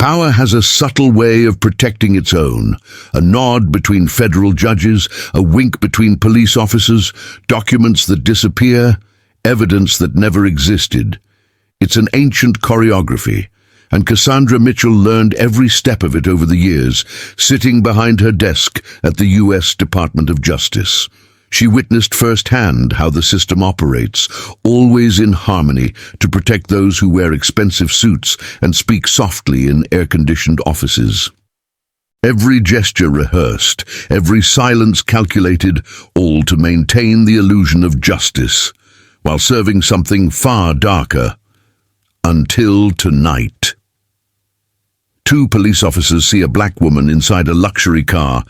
Power has a subtle way of protecting its own. A nod between federal judges, a wink between police officers, documents that disappear, evidence that never existed. It's an ancient choreography, and Cassandra Mitchell learned every step of it over the years, sitting behind her desk at the U.S. Department of Justice. She witnessed firsthand how the system operates, always in harmony to protect those who wear expensive suits and speak softly in air-conditioned offices. Every gesture rehearsed, every silence calculated, all to maintain the illusion of justice, while serving something far darker. Until tonight. Two police officers see a black woman inside a luxury car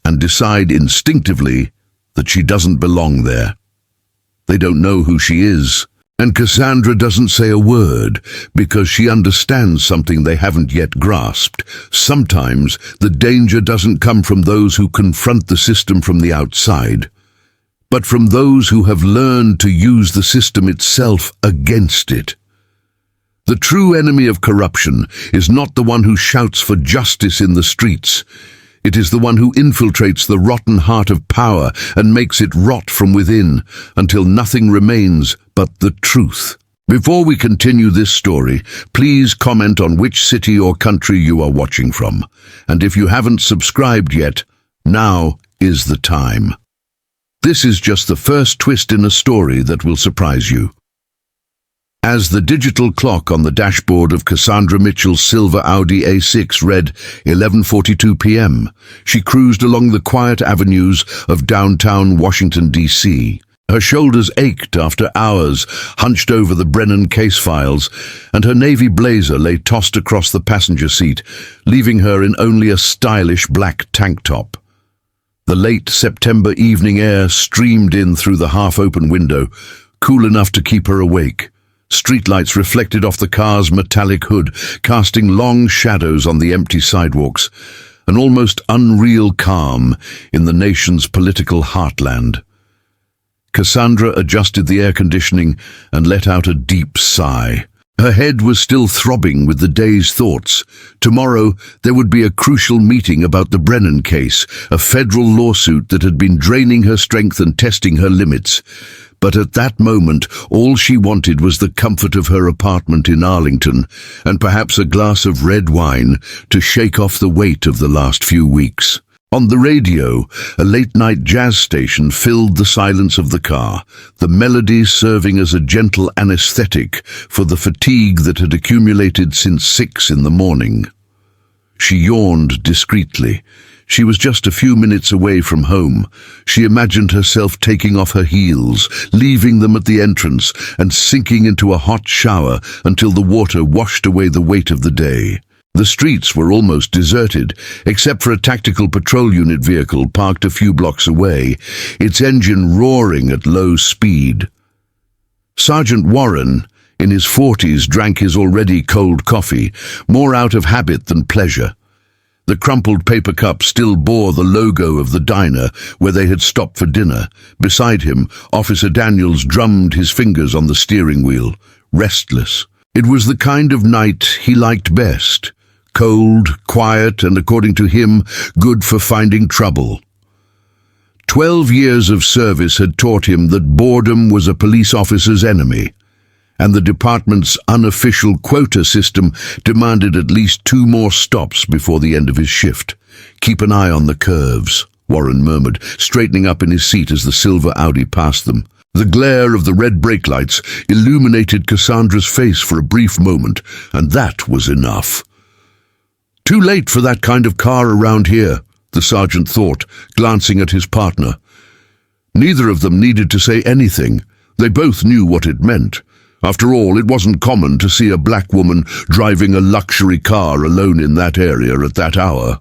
and decide instinctively that she doesn't belong there. They don't know who she is, and Cassandra doesn't say a word because she understands something they haven't yet grasped. Sometimes the danger doesn't come from those who confront the system from the outside, but from those who have learned to use the system itself against it. The true enemy of corruption is not the one who shouts for justice in the streets. It is the one who infiltrates the rotten heart of power and makes it rot from within until nothing remains but the truth. Before we continue this story, please comment on which city or country you are watching from. And if you haven't subscribed yet, now is the time. This is just the first twist in a story that will surprise you. As the digital clock on the dashboard of Cassandra Mitchell's silver Audi A6 read 11:42 p.m., she cruised along the quiet avenues of downtown Washington, D.C. Her shoulders ached after hours hunched over the Brennan case files, and her navy blazer lay tossed across the passenger seat, leaving her in only a stylish black tank top. The late September evening air streamed in through the half-open window, cool enough to keep her awake. Streetlights reflected off the car's metallic hood, casting long shadows on the empty sidewalks, an almost unreal calm in the nation's political heartland. Cassandra adjusted the air conditioning and let out a deep sigh. Her head was still throbbing with the day's thoughts. Tomorrow there would be a crucial meeting about the Brennan case, a federal lawsuit that had been draining her strength and testing her limits. But at that moment, all she wanted was the comfort of her apartment in Arlington, and perhaps a glass of red wine to shake off the weight of the last few weeks. On the radio, a late-night jazz station filled the silence of the car, the melody serving as a gentle anesthetic for the fatigue that had accumulated since 6 in the morning. She yawned discreetly. She was just a few minutes away from home. She imagined herself taking off her heels, leaving them at the entrance, and sinking into a hot shower until the water washed away the weight of the day. The streets were almost deserted, except for a tactical patrol unit vehicle parked a few blocks away, its engine roaring at low speed. Sergeant Warren, in his 40s, drank his already cold coffee, more out of habit than pleasure. The crumpled paper cup still bore the logo of the diner where they had stopped for dinner. Beside him, Officer Daniels drummed his fingers on the steering wheel, restless. It was the kind of night he liked best. Cold, quiet, and according to him, good for finding trouble. 12 years of service had taught him that boredom was a police officer's enemy, and the department's unofficial quota system demanded at least 2 more stops before the end of his shift. "Keep an eye on the curves," Warren murmured, straightening up in his seat as the silver Audi passed them. The glare of the red brake lights illuminated Cassandra's face for a brief moment, and that was enough. "Too late for that kind of car around here," the sergeant thought, glancing at his partner. Neither of them needed to say anything. They both knew what it meant. After all, it wasn't common to see a black woman driving a luxury car alone in that area at that hour.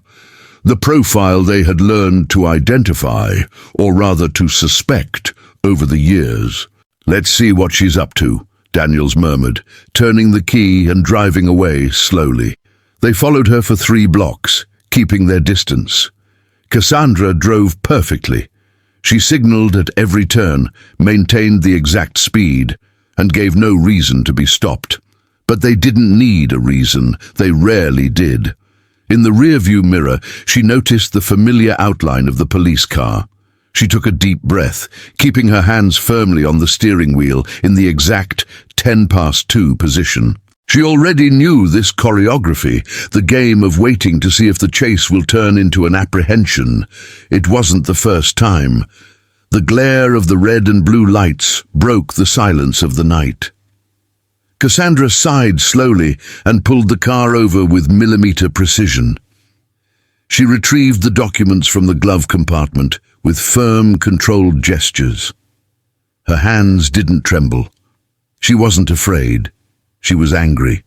The profile they had learned to identify, or rather to suspect, over the years. "Let's see what she's up to," Daniels murmured, turning the key and driving away slowly. They followed her for 3 blocks, keeping their distance. Cassandra drove perfectly. She signaled at every turn, maintained the exact speed, and gave no reason to be stopped. But they didn't need a reason. They rarely did. In the rearview mirror, she noticed the familiar outline of the police car. She took a deep breath, keeping her hands firmly on the steering wheel in the exact 2:10 position. She already knew this choreography, the game of waiting to see if the chase will turn into an apprehension. It wasn't the first time. The glare of the red and blue lights broke the silence of the night. Cassandra sighed slowly and pulled the car over with millimeter precision. She retrieved the documents from the glove compartment with firm, controlled gestures. Her hands didn't tremble. She wasn't afraid. She was angry.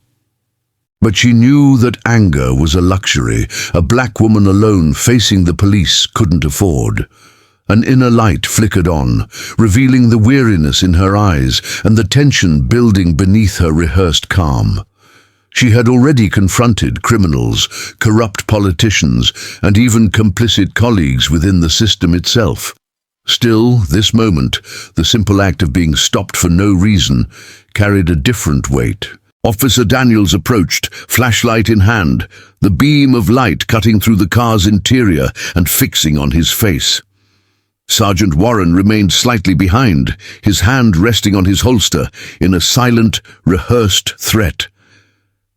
But she knew that anger was a luxury a black woman alone facing the police couldn't afford. An inner light flickered on, revealing the weariness in her eyes and the tension building beneath her rehearsed calm. She had already confronted criminals, corrupt politicians, and even complicit colleagues within the system itself. Still, this moment, the simple act of being stopped for no reason, carried a different weight. Officer Daniels approached, flashlight in hand, the beam of light cutting through the car's interior and fixing on his face. Sergeant Warren remained slightly behind, his hand resting on his holster in a silent, rehearsed threat.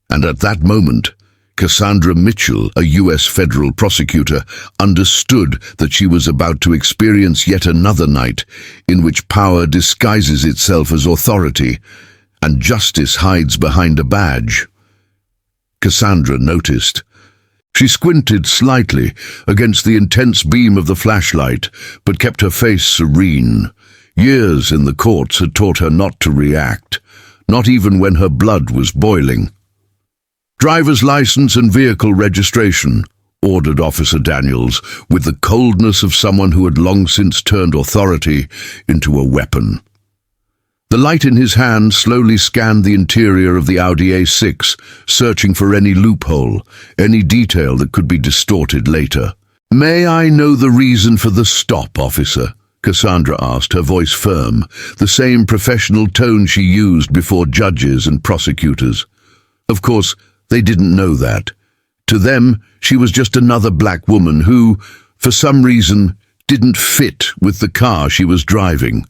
And at that moment, Cassandra Mitchell, a U.S. Federal Prosecutor, understood that she was about to experience yet another night in which power disguises itself as authority and justice hides behind a badge. Cassandra noticed. She squinted slightly against the intense beam of the flashlight, but kept her face serene. Years in the courts had taught her not to react, not even when her blood was boiling. "Driver's license and vehicle registration," ordered Officer Daniels, with the coldness of someone who had long since turned authority into a weapon. The light in his hand slowly scanned the interior of the Audi A6, searching for any loophole, any detail that could be distorted later. "May I know the reason for the stop, officer?" Cassandra asked, her voice firm, the same professional tone she used before judges and prosecutors. Of course, they didn't know that. To them, she was just another black woman who, for some reason, didn't fit with the car she was driving.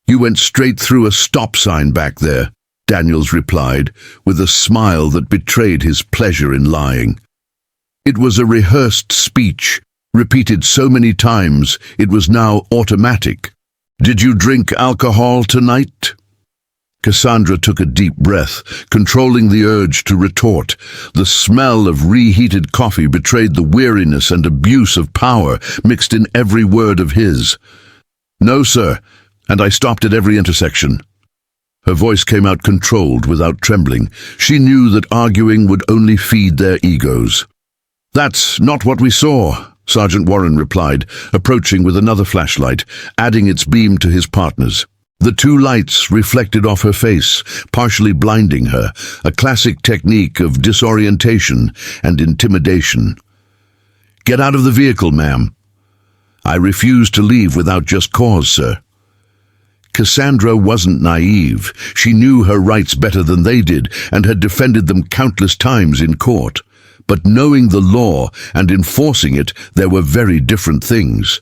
"You went straight through a stop sign back there," Daniels replied, with a smile that betrayed his pleasure in lying. It was a rehearsed speech, repeated so many times it was now automatic. "Did you drink alcohol tonight?" Cassandra took a deep breath, controlling the urge to retort. The smell of reheated coffee betrayed the weariness and abuse of power mixed in every word of his. "No, sir, and I stopped at every intersection." Her voice came out controlled without trembling. She knew that arguing would only feed their egos. "That's not what we saw," Sergeant Warren replied, approaching with another flashlight, adding its beam to his partner's. The two lights reflected off her face, partially blinding her, a classic technique of disorientation and intimidation. "Get out of the vehicle, ma'am." "I refuse to leave without just cause, sir." Cassandra wasn't naive. She knew her rights better than they did and had defended them countless times in court. But knowing the law and enforcing it, there were very different things.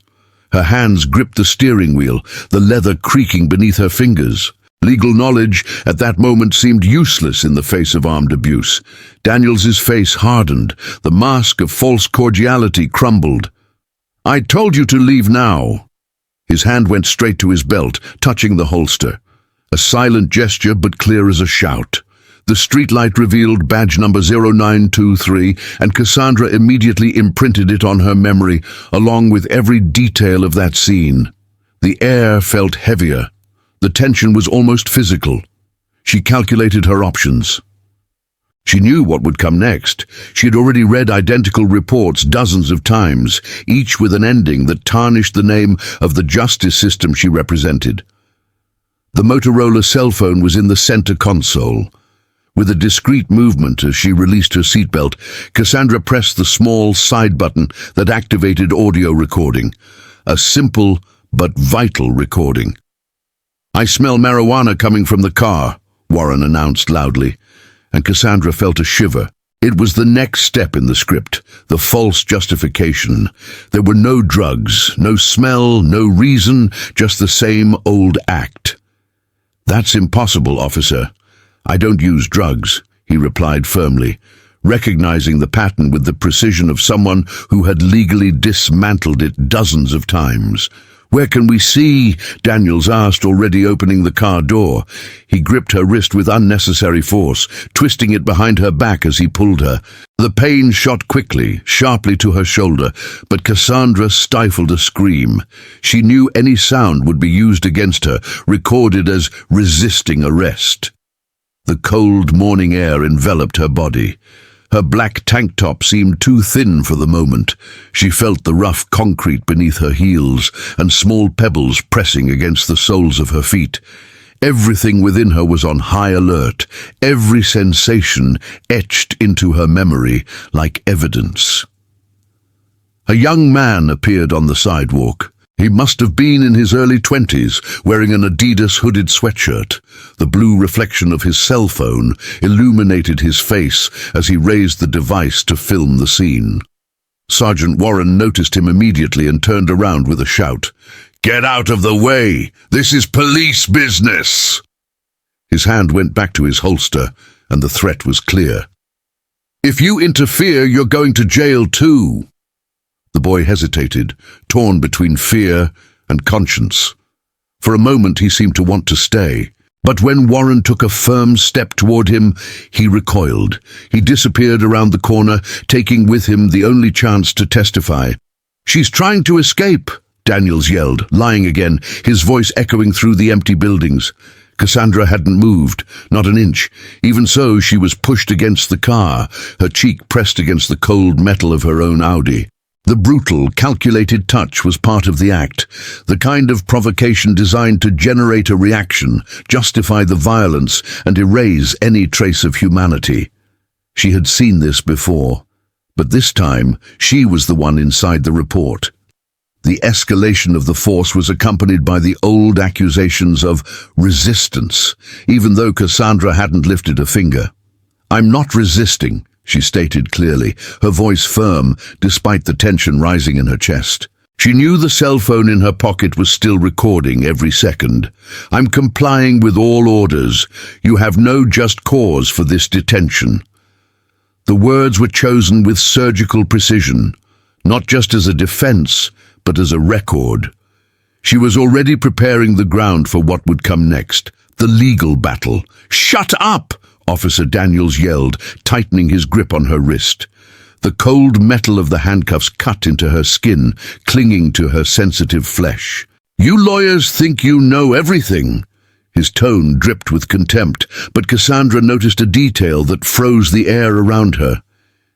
Her hands gripped the steering wheel, the leather creaking beneath her fingers. Legal knowledge at that moment seemed useless in the face of armed abuse. Daniels's face hardened. The mask of false cordiality crumbled. "I told you to leave now." His hand went straight to his belt, touching the holster. A silent gesture, but clear as a shout. The streetlight revealed badge number 0923, and Cassandra immediately imprinted it on her memory, along with every detail of that scene. The air felt heavier. The tension was almost physical. She calculated her options. She knew what would come next. She had already read identical reports dozens of times, each with an ending that tarnished the name of the justice system she represented. The Motorola cell phone was in the center console. With a discreet movement as she released her seatbelt, Cassandra pressed the small side button that activated audio recording. A simple but vital recording. "I smell marijuana coming from the car," Warren announced loudly, and Cassandra felt a shiver. It was the next step in the script, the false justification. There were no drugs, no smell, no reason, just the same old act. "That's impossible, officer. I don't use drugs," he replied firmly, recognizing the pattern with the precision of someone who had legally dismantled it dozens of times. "Where can we see?" Daniels asked, already opening the car door. He gripped her wrist with unnecessary force, twisting it behind her back as he pulled her. The pain shot quickly, sharply to her shoulder, but Cassandra stifled a scream. She knew any sound would be used against her, recorded as resisting arrest. The cold morning air enveloped her body. Her black tank top seemed too thin for the moment. She felt the rough concrete beneath her heels and small pebbles pressing against the soles of her feet. Everything within her was on high alert, every sensation etched into her memory like evidence. A young man appeared on the sidewalk. He must have been in his early 20s, wearing an Adidas hooded sweatshirt. The blue reflection of his cell phone illuminated his face as he raised the device to film the scene. Sergeant Warren noticed him immediately and turned around with a shout. "Get out of the way! This is police business!" His hand went back to his holster, and the threat was clear. "If you interfere, you're going to jail too." The boy hesitated, torn between fear and conscience. For a moment he seemed to want to stay, but when Warren took a firm step toward him, he recoiled. He disappeared around the corner, taking with him the only chance to testify. "She's trying to escape," Daniels yelled, lying again, his voice echoing through the empty buildings. Cassandra hadn't moved, not an inch. Even so, she was pushed against the car, her cheek pressed against the cold metal of her own Audi. The brutal, calculated touch was part of the act, the kind of provocation designed to generate a reaction, justify the violence, and erase any trace of humanity. She had seen this before, but this time she was the one inside the report. The escalation of the force was accompanied by the old accusations of resistance, even though Cassandra hadn't lifted a finger. "I'm not resisting," she stated clearly, her voice firm despite the tension rising in her chest. She knew the cell phone in her pocket was still recording every second. "I'm complying with all orders. You have no just cause for this detention." The words were chosen with surgical precision, not just as a defense, but as a record. She was already preparing the ground for what would come next, the legal battle. "Shut up!" Officer Daniels yelled, tightening his grip on her wrist. The cold metal of the handcuffs cut into her skin, clinging to her sensitive flesh. "You lawyers think you know everything." His tone dripped with contempt, but Cassandra noticed a detail that froze the air around her.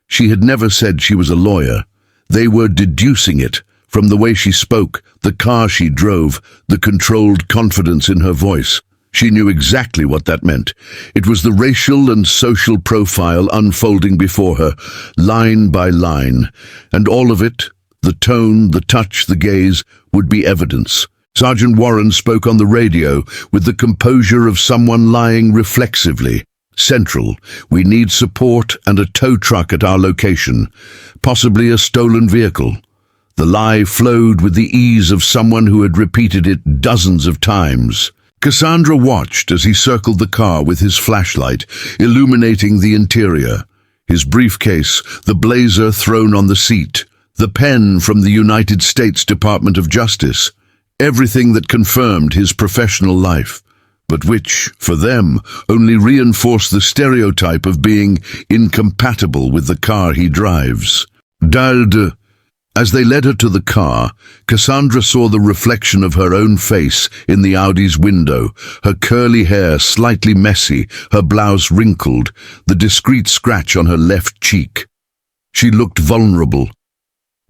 She had never said she was a lawyer. They were deducing it from the way she spoke, the car she drove, the controlled confidence in her voice. She knew exactly what that meant. It was the racial and social profile unfolding before her, line by line, and all of it, the tone, the touch, the gaze, would be evidence. Sergeant Warren spoke on the radio with the composure of someone lying reflexively. "Central, we need support and a tow truck at our location, possibly a stolen vehicle." The lie flowed with the ease of someone who had repeated it dozens of times. Cassandra watched as he circled the car with his flashlight, illuminating the interior. His briefcase, the blazer thrown on the seat, the pen from the United States Department of Justice, everything that confirmed his professional life, but which, for them, only reinforced the stereotype of being incompatible with the car he drives. Dalde. As they led her to the car, Cassandra saw the reflection of her own face in the Audi's window, her curly hair slightly messy, her blouse wrinkled, the discreet scratch on her left cheek. She looked vulnerable,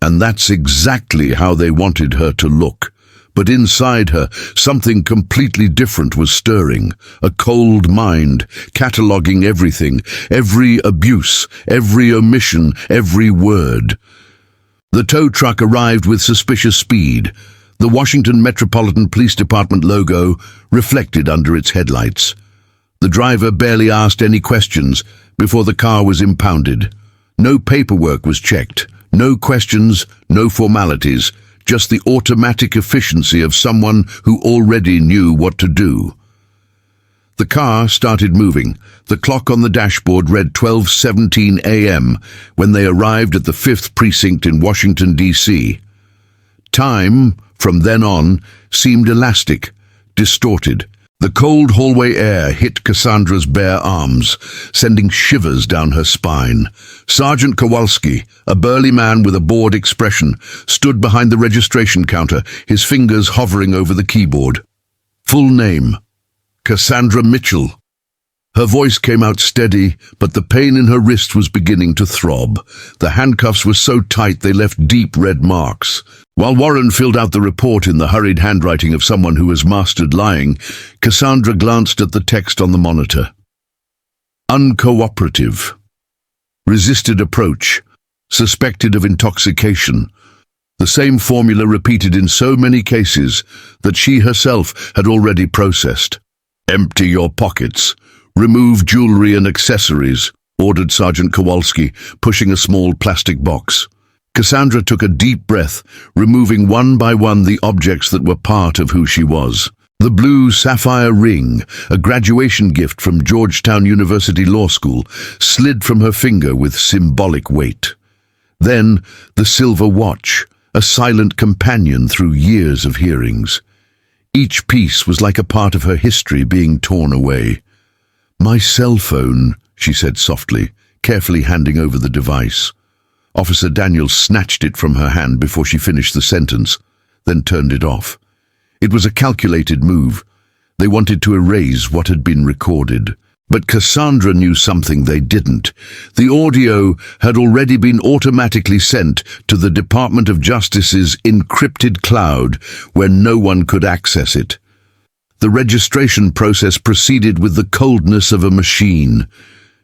and that's exactly how they wanted her to look. But inside her, something completely different was stirring, a cold mind, cataloguing everything, every abuse, every omission, every word. The tow truck arrived with suspicious speed, the Washington Metropolitan Police Department logo reflected under its headlights. The driver barely asked any questions before the car was impounded. No paperwork was checked, no questions, no formalities, just the automatic efficiency of someone who already knew what to do. The car started moving. The clock on the dashboard read 12:17 a.m. when they arrived at the 5th Precinct in Washington, D.C. Time, from then on, seemed elastic, distorted. The cold hallway air hit Cassandra's bare arms, sending shivers down her spine. Sergeant Kowalski, a burly man with a bored expression, stood behind the registration counter, his fingers hovering over the keyboard. Full name: Cassandra Mitchell. Her voice came out steady, but the pain in her wrist was beginning to throb. The handcuffs were so tight they left deep red marks. While Warren filled out the report in the hurried handwriting of someone who has mastered lying, Cassandra glanced at the text on the monitor. Uncooperative. Resisted approach. Suspected of intoxication. The same formula repeated in so many cases that she herself had already processed. Empty your pockets. Remove jewelry and accessories, ordered Sergeant Kowalski, pushing a small plastic box. Cassandra took a deep breath, removing one by one the objects that were part of who she was. The blue sapphire ring, a graduation gift from Georgetown University Law School, slid from her finger with symbolic weight. Then the silver watch, a silent companion through years of hearings. Each piece was like a part of her history being torn away. "My cell phone," she said softly, carefully handing over the device. Officer Daniels snatched it from her hand before she finished the sentence, then turned it off. It was a calculated move. They wanted to erase what had been recorded. But Cassandra knew something they didn't. The audio had already been automatically sent to the Department of Justice's encrypted cloud, where no one could access it. The registration process proceeded with the coldness of a machine.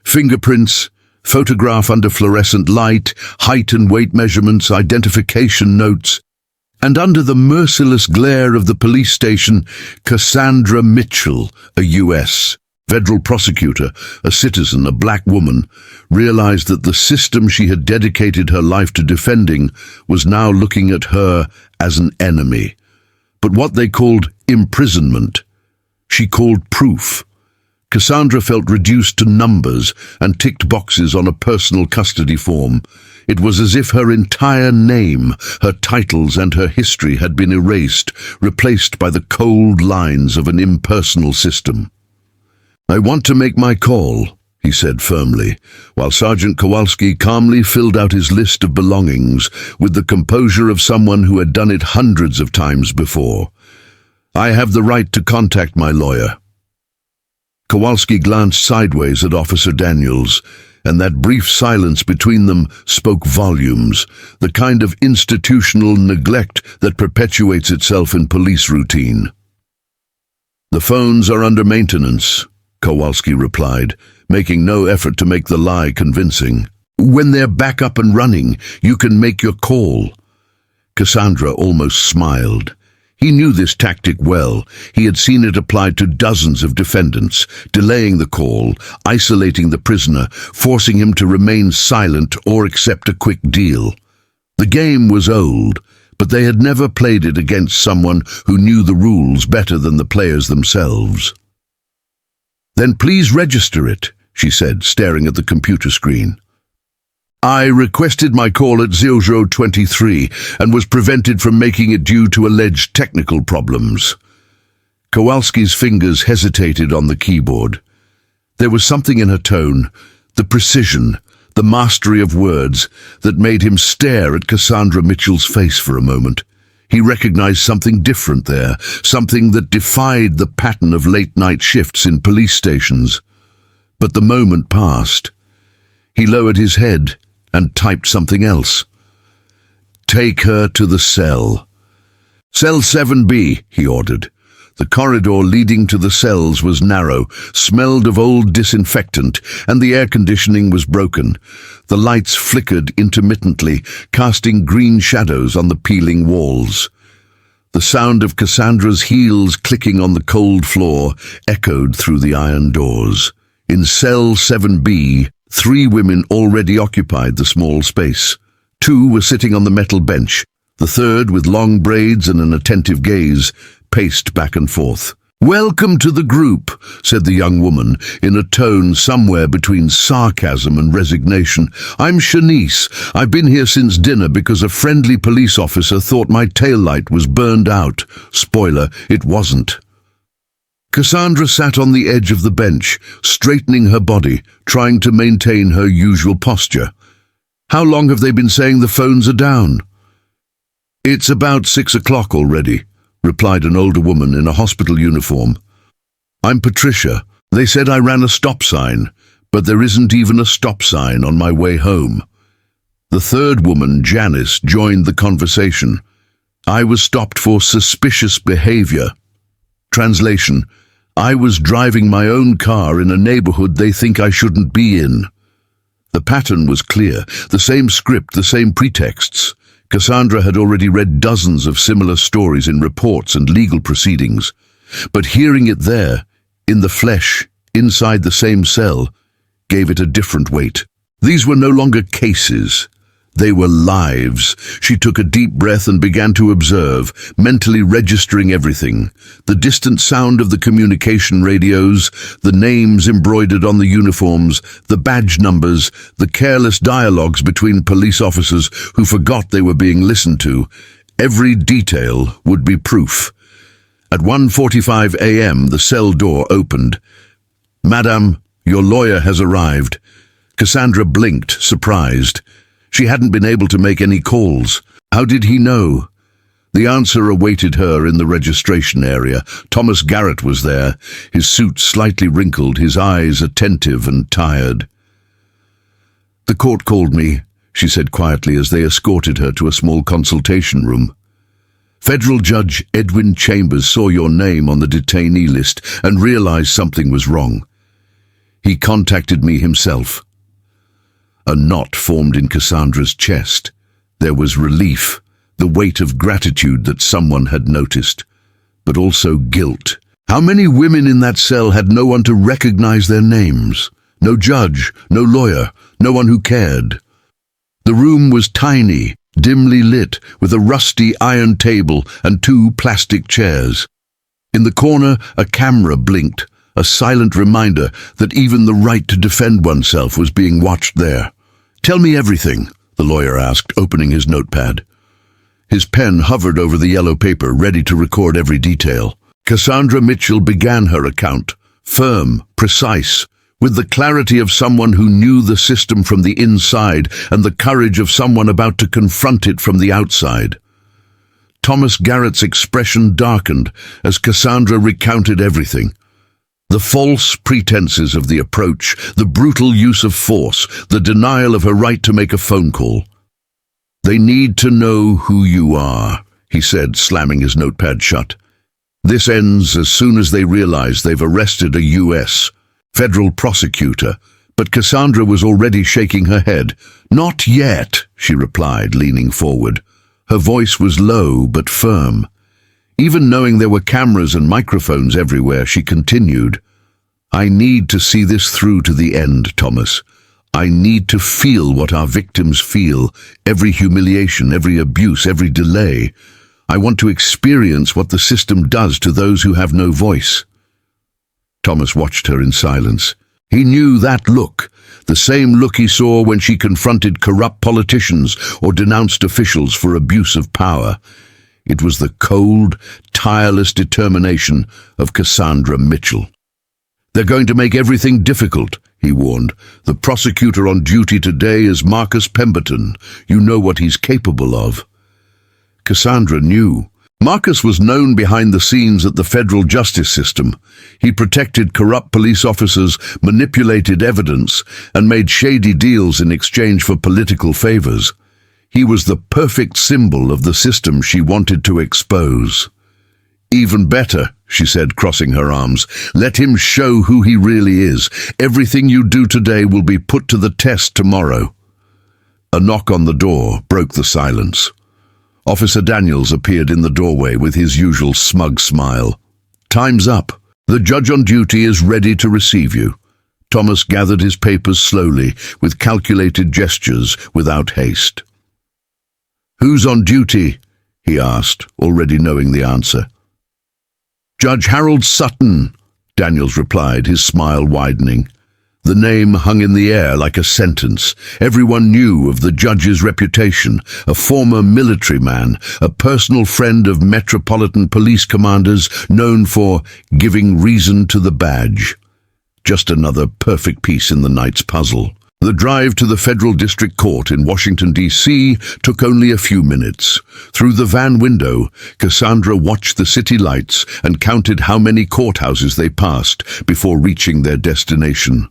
Fingerprints, photograph under fluorescent light, height and weight measurements, identification notes, and under the merciless glare of the police station, Cassandra Mitchell, a U.S. Federal Prosecutor, a citizen, a black woman, realized that the system she had dedicated her life to defending was now looking at her as an enemy. But what they called imprisonment, she called proof. Cassandra felt reduced to numbers and ticked boxes on a personal custody form. It was as if her entire name, her titles and her history had been erased, replaced by the cold lines of an impersonal system. "I want to make my call," he said firmly, while Sergeant Kowalski calmly filled out his list of belongings with the composure of someone who had done it hundreds of times before. "I have the right to contact my lawyer." Kowalski glanced sideways at Officer Daniels, and that brief silence between them spoke volumes, the kind of institutional neglect that perpetuates itself in police routine. "The phones are under maintenance," Kowalski replied, making no effort to make the lie convincing. "When they're back up and running, you can make your call." Cassandra almost smiled. He knew this tactic well. He had seen it applied to dozens of defendants, delaying the call, isolating the prisoner, forcing him to remain silent or accept a quick deal. The game was old, but they had never played it against someone who knew the rules better than the players themselves. "Then please register it," she said, staring at the computer screen. "I requested my call at 0023 and was prevented from making it due to alleged technical problems." Kowalski's fingers hesitated on the keyboard. There was something in her tone, the precision, the mastery of words, that made him stare at Cassandra Mitchell's face for a moment. He recognized something different there, something that defied the pattern of late-night shifts in police stations. But the moment passed. He lowered his head and typed something else. "Take her to the cell." "Cell 7B, he ordered. The corridor leading to the cells was narrow, smelled of old disinfectant, and the air conditioning was broken. The lights flickered intermittently, casting green shadows on the peeling walls. The sound of Cassandra's heels clicking on the cold floor echoed through the iron doors. In cell 7B, 3 women already occupied the small space. 2 were sitting on the metal bench. The third, with long braids and an attentive gaze, paced back and forth. "Welcome to the group," said the young woman, in a tone somewhere between sarcasm and resignation. "I'm Shanice. I've been here since dinner because a friendly police officer thought my taillight was burned out. Spoiler, it wasn't." Cassandra sat on the edge of the bench, straightening her body, trying to maintain her usual posture. "How long have they been saying the phones are down?" "It's about 6 o'clock already," replied an older woman in a hospital uniform. "I'm Patricia. They said I ran a stop sign, but there isn't even a stop sign on my way home." The third woman, Janice, joined the conversation. "I was stopped for suspicious behavior." Translation: "I was driving my own car in a neighborhood they think I shouldn't be in." The pattern was clear, the same script, the same pretexts. Cassandra had already read dozens of similar stories in reports and legal proceedings, but hearing it there, in the flesh, inside the same cell, gave it a different weight. These were no longer cases. They were lives. She took a deep breath and began to observe, mentally registering everything. The distant sound of the communication radios, the names embroidered on the uniforms, the badge numbers, the careless dialogues between police officers who forgot they were being listened to. Every detail would be proof. At 1:45 a.m. the cell door opened. "Madam, your lawyer has arrived." Cassandra blinked, surprised. She hadn't been able to make any calls. How did he know? The answer awaited her in the registration area. Thomas Garrett was there, his suit slightly wrinkled, his eyes attentive and tired. "The court called me," she said quietly as they escorted her to a small consultation room. "Federal Judge Edwin Chambers saw your name on the detainee list and realized something was wrong. He contacted me himself." A knot formed in Cassandra's chest. There was relief, the weight of gratitude that someone had noticed, but also guilt. How many women in that cell had no one to recognize their names? No judge, no lawyer, no one who cared. The room was tiny, dimly lit, with a rusty iron table and 2 plastic chairs. In the corner, a camera blinked, a silent reminder that even the right to defend oneself was being watched there. "Tell me everything," the lawyer asked, opening his notepad. His pen hovered over the yellow paper, ready to record every detail. Cassandra Mitchell began her account, firm, precise, with the clarity of someone who knew the system from the inside and the courage of someone about to confront it from the outside. Thomas Garrett's expression darkened as Cassandra recounted everything. The false pretenses of the approach, the brutal use of force, the denial of her right to make a phone call. "They need to know who you are," he said, slamming his notepad shut. "This ends as soon as they realize they've arrested a U.S. Federal Prosecutor." But Cassandra was already shaking her head. "Not yet," she replied, leaning forward. Her voice was low but firm. Even knowing there were cameras and microphones everywhere, she continued, "I need to see this through to the end, Thomas. I need to feel what our victims feel, every humiliation, every abuse, every delay. I want to experience what the system does to those who have no voice." Thomas watched her in silence. He knew that look, the same look he saw when she confronted corrupt politicians or denounced officials for abuse of power. It was the cold, tireless determination of Cassandra Mitchell. "They're going to make everything difficult," he warned. "The prosecutor on duty today is Marcus Pemberton. You know what he's capable of." Cassandra knew. Marcus was known behind the scenes at the federal justice system. He protected corrupt police officers, manipulated evidence, and made shady deals in exchange for political favors. He was the perfect symbol of the system she wanted to expose. "Even better," she said, crossing her arms. "Let him show who he really is. Everything you do today will be put to the test tomorrow." A knock on the door broke the silence. Officer Daniels appeared in the doorway with his usual smug smile. "Time's up. The judge on duty is ready to receive you." Thomas gathered his papers slowly, with calculated gestures, without haste. "Who's on duty?" he asked, already knowing the answer. "Judge Harold Sutton," Daniels replied, his smile widening. The name hung in the air like a sentence. Everyone knew of the judge's reputation, a former military man, a personal friend of metropolitan police commanders, known for giving reason to the badge. Just another perfect piece in the night's puzzle. The drive to the Federal District Court in Washington, D.C. took only a few minutes. Through the van window, Cassandra watched the city lights and counted how many courthouses they passed before reaching their destination.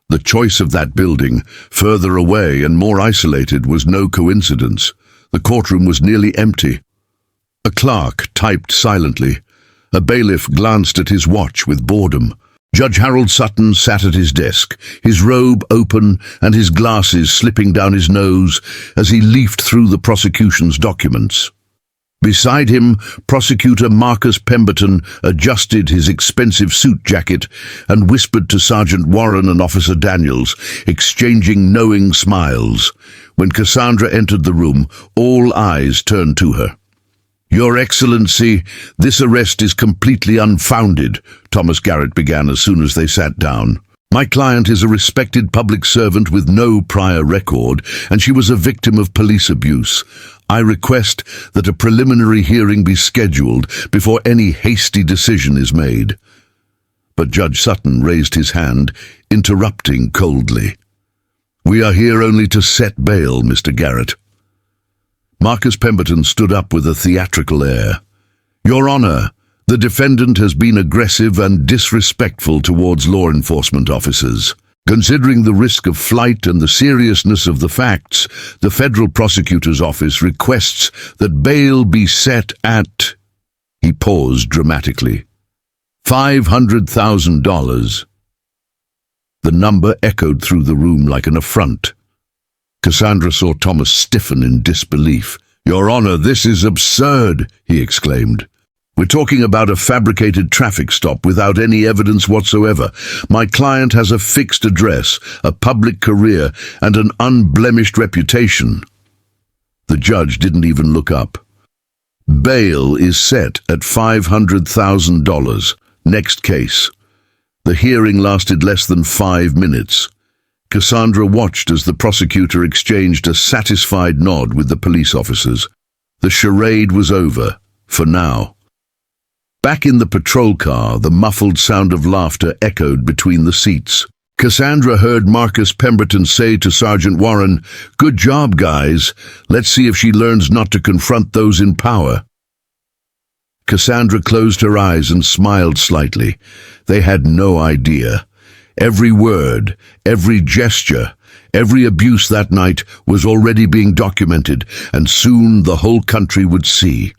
The choice of that building, further away and more isolated, was no coincidence. The courtroom was nearly empty. A clerk typed silently. A bailiff glanced at his watch with boredom. Judge Harold Sutton sat at his desk, his robe open and his glasses slipping down his nose as he leafed through the prosecution's documents. Beside him, Prosecutor Marcus Pemberton adjusted his expensive suit jacket and whispered to Sergeant Warren and Officer Daniels, exchanging knowing smiles. When Cassandra entered the room, all eyes turned to her. "Your Excellency, this arrest is completely unfounded," Thomas Garrett began as soon as they sat down. "My client is a respected public servant with no prior record, and she was a victim of police abuse. I request that a preliminary hearing be scheduled before any hasty decision is made." But Judge Sutton raised his hand, interrupting coldly. "We are here only to set bail, Mr. Garrett." Marcus Pemberton stood up with a theatrical air. "Your Honor, the defendant has been aggressive and disrespectful towards law enforcement officers. Considering the risk of flight and the seriousness of the facts, the Federal Prosecutor's Office requests that bail be set at—" He paused dramatically. $500,000. The number echoed through the room like an affront. Cassandra saw Thomas stiffen in disbelief. "Your Honor, this is absurd," he exclaimed. "We're talking about a fabricated traffic stop without any evidence whatsoever. My client has a fixed address, a public career, and an unblemished reputation." The judge didn't even look up. "Bail is set at $500,000. Next case." The hearing lasted less than 5 minutes. Cassandra watched as the prosecutor exchanged a satisfied nod with the police officers. The charade was over, for now. Back in the patrol car, the muffled sound of laughter echoed between the seats. Cassandra heard Marcus Pemberton say to Sergeant Warren, "Good job, guys. Let's see if she learns not to confront those in power." Cassandra closed her eyes and smiled slightly. They had no idea. Every word, every gesture, every abuse that night was already being documented, and soon the whole country would see.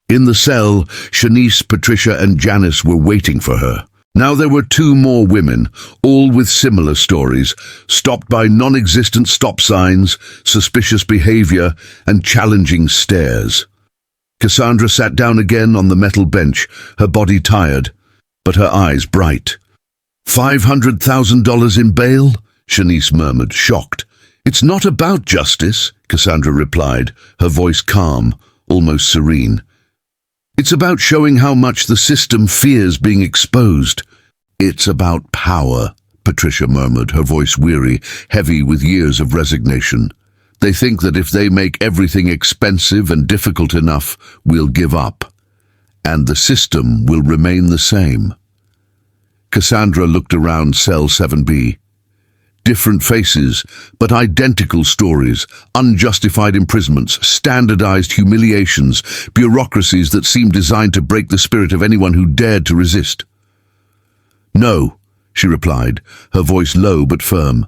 In the cell, Shanice, Patricia, and Janice were waiting for her. Now there were 2 more women, all with similar stories, stopped by non-existent stop signs, suspicious behavior, and challenging stares. Cassandra sat down again on the metal bench, her body tired, but her eyes bright. $500,000 in bail? Shanice murmured, shocked. "It's not about justice," Cassandra replied, her voice calm, almost serene. "It's about showing how much the system fears being exposed." "It's about power," Patricia murmured, her voice weary, heavy with years of resignation. "They think that if they make everything expensive and difficult enough, we'll give up. And the system will remain the same." Cassandra looked around cell 7B. Different faces, but identical stories, unjustified imprisonments, standardized humiliations, bureaucracies that seemed designed to break the spirit of anyone who dared to resist. "No," she replied, her voice low but firm.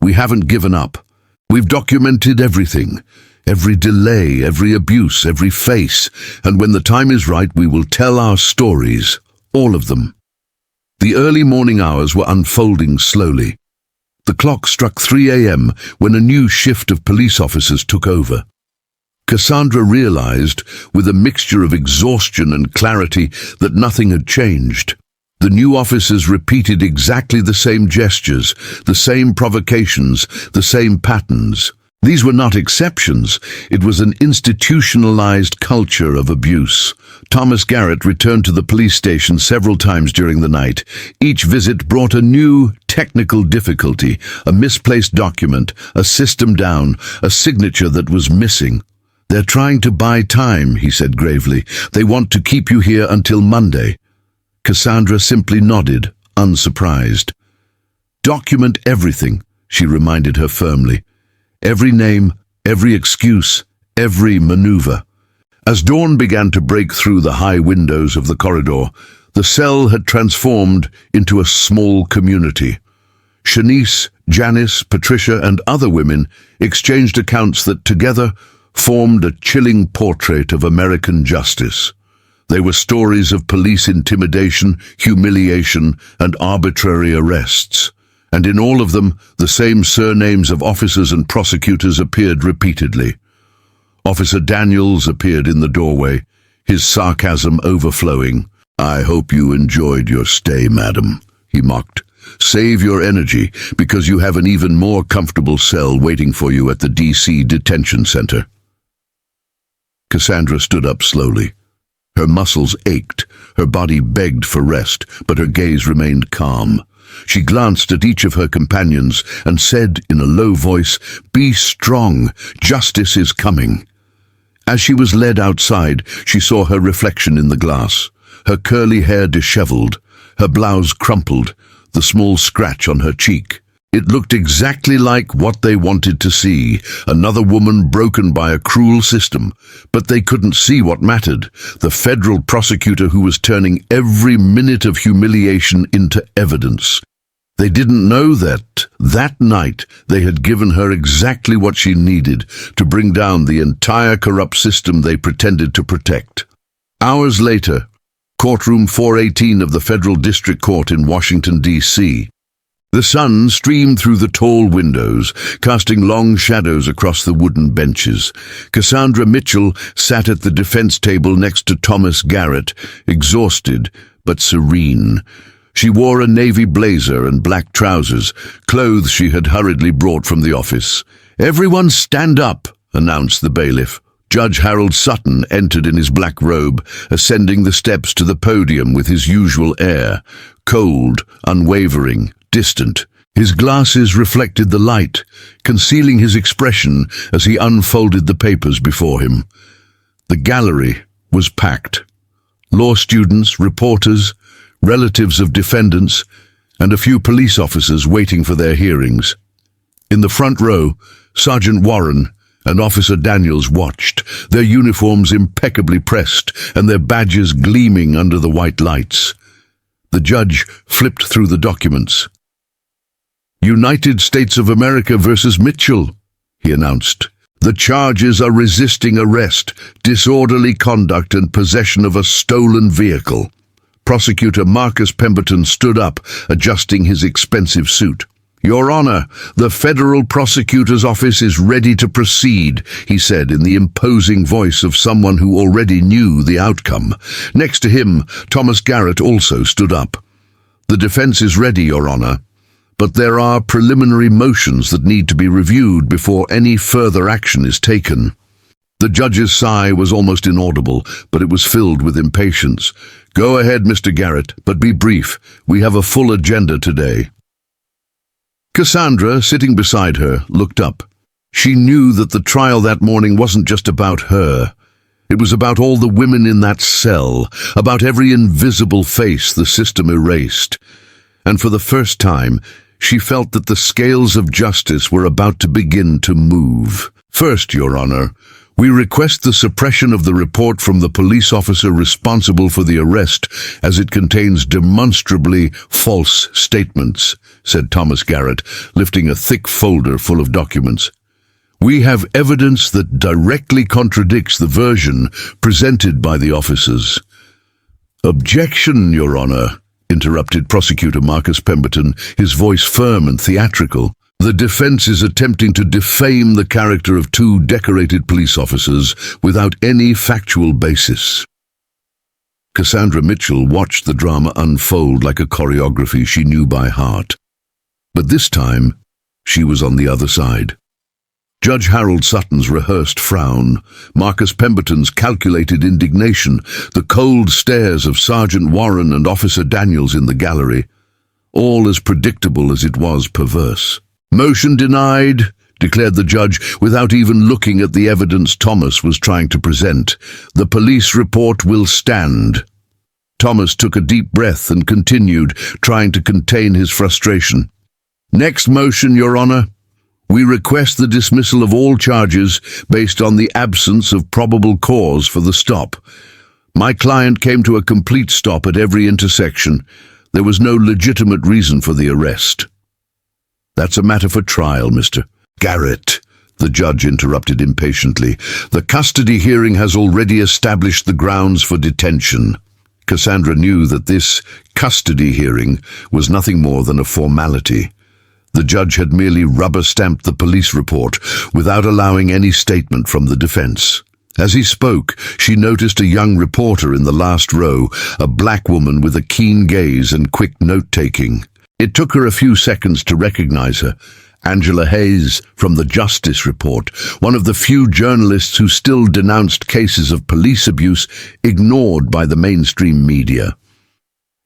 "We haven't given up. We've documented everything, every delay, every abuse, every face, and when the time is right, we will tell our stories, all of them." The early morning hours were unfolding slowly. The clock struck 3 a.m. when a new shift of police officers took over. Cassandra realized, with a mixture of exhaustion and clarity, that nothing had changed. The new officers repeated exactly the same gestures, the same provocations, the same patterns. These were not exceptions. It was an institutionalized culture of abuse. Thomas Garrett returned to the police station several times during the night. Each visit brought a new technical difficulty, a misplaced document, a system down, a signature that was missing. "They're trying to buy time," he said gravely. "They want to keep you here until Monday." Cassandra simply nodded, unsurprised. "Document everything," she reminded her firmly. "Every name, every excuse, every maneuver." As dawn began to break through the high windows of the corridor, the cell had transformed into a small community. Shanice, Janice, Patricia, and other women exchanged accounts that together formed a chilling portrait of American justice. They were stories of police intimidation, humiliation, and arbitrary arrests. And in all of them, the same surnames of officers and prosecutors appeared repeatedly. Officer Daniels appeared in the doorway, his sarcasm overflowing. "I hope you enjoyed your stay, madam," he mocked. "Save your energy, because you have an even more comfortable cell waiting for you at the D.C. detention center." Cassandra stood up slowly. Her muscles ached, her body begged for rest, but her gaze remained calm. She glanced at each of her companions and said in a low voice, "Be strong, justice is coming." As she was led outside, she saw her reflection in the glass, her curly hair disheveled, her blouse crumpled, the small scratch on her cheek. It looked exactly like what they wanted to see, another woman broken by a cruel system. But they couldn't see what mattered, the federal prosecutor who was turning every minute of humiliation into evidence. They didn't know that night they had given her exactly what she needed to bring down the entire corrupt system they pretended to protect. Hours later, courtroom 418 of the Federal District Court in Washington, D.C. The sun streamed through the tall windows, casting long shadows across the wooden benches. Cassandra Mitchell sat at the defense table next to Thomas Garrett, exhausted but serene. She wore a navy blazer and black trousers, clothes she had hurriedly brought from the office. "Everyone stand up," announced the bailiff. Judge Harold Sutton entered in his black robe, ascending the steps to the podium with his usual air, cold, unwavering, distant. His glasses reflected the light, concealing his expression as he unfolded the papers before him. The gallery was packed. Law students, reporters, relatives of defendants, and a few police officers waiting for their hearings. In the front row, Sergeant Warren and Officer Daniels watched, their uniforms impeccably pressed and their badges gleaming under the white lights. The judge flipped through the documents. "United States of America versus Mitchell," he announced. "The charges are resisting arrest, disorderly conduct, and possession of a stolen vehicle." Prosecutor Marcus Pemberton stood up, adjusting his expensive suit. "Your Honor, the Federal Prosecutor's office is ready to proceed," he said in the imposing voice of someone who already knew the outcome. Next to him, Thomas Garrett also stood up. "The defense is ready, Your Honor, but there are preliminary motions that need to be reviewed before any further action is taken." The judge's sigh was almost inaudible, but it was filled with impatience. "Go ahead, Mr. Garrett, but be brief. We have a full agenda today." Cassandra, sitting beside her, looked up. She knew that the trial that morning wasn't just about her. It was about all the women in that cell, about every invisible face the system erased. And for the first time, she felt that the scales of justice were about to begin to move. "First, Your Honor, we request the suppression of the report from the police officer responsible for the arrest, as it contains demonstrably false statements," said Thomas Garrett, lifting a thick folder full of documents. "We have evidence that directly contradicts the version presented by the officers." "Objection, Your Honor," interrupted Prosecutor Marcus Pemberton, his voice firm and theatrical. The defense is attempting to defame the character of two decorated police officers without any factual basis. Cassandra Mitchell watched the drama unfold like a choreography she knew by heart. But this time, she was on the other side. Judge Harold Sutton's rehearsed frown, Marcus Pemberton's calculated indignation, the cold stares of Sergeant Warren and Officer Daniels in the gallery, all as predictable as it was perverse. "Motion denied," declared the judge, without even looking at the evidence Thomas was trying to present. "The police report will stand." Thomas took a deep breath and continued, trying to contain his frustration. "Next motion, Your Honor. We request the dismissal of all charges based on the absence of probable cause for the stop. My client came to a complete stop at every intersection. There was no legitimate reason for the arrest." "That's a matter for trial, Mr. Garrett," the judge interrupted impatiently. "The custody hearing has already established the grounds for detention." Cassandra knew that this custody hearing was nothing more than a formality. The judge had merely rubber-stamped the police report without allowing any statement from the defense. As he spoke, she noticed a young reporter in the last row, a black woman with a keen gaze and quick note-taking. It took her a few seconds to recognize her. Angela Hayes from the Justice Report, one of the few journalists who still denounced cases of police abuse ignored by the mainstream media.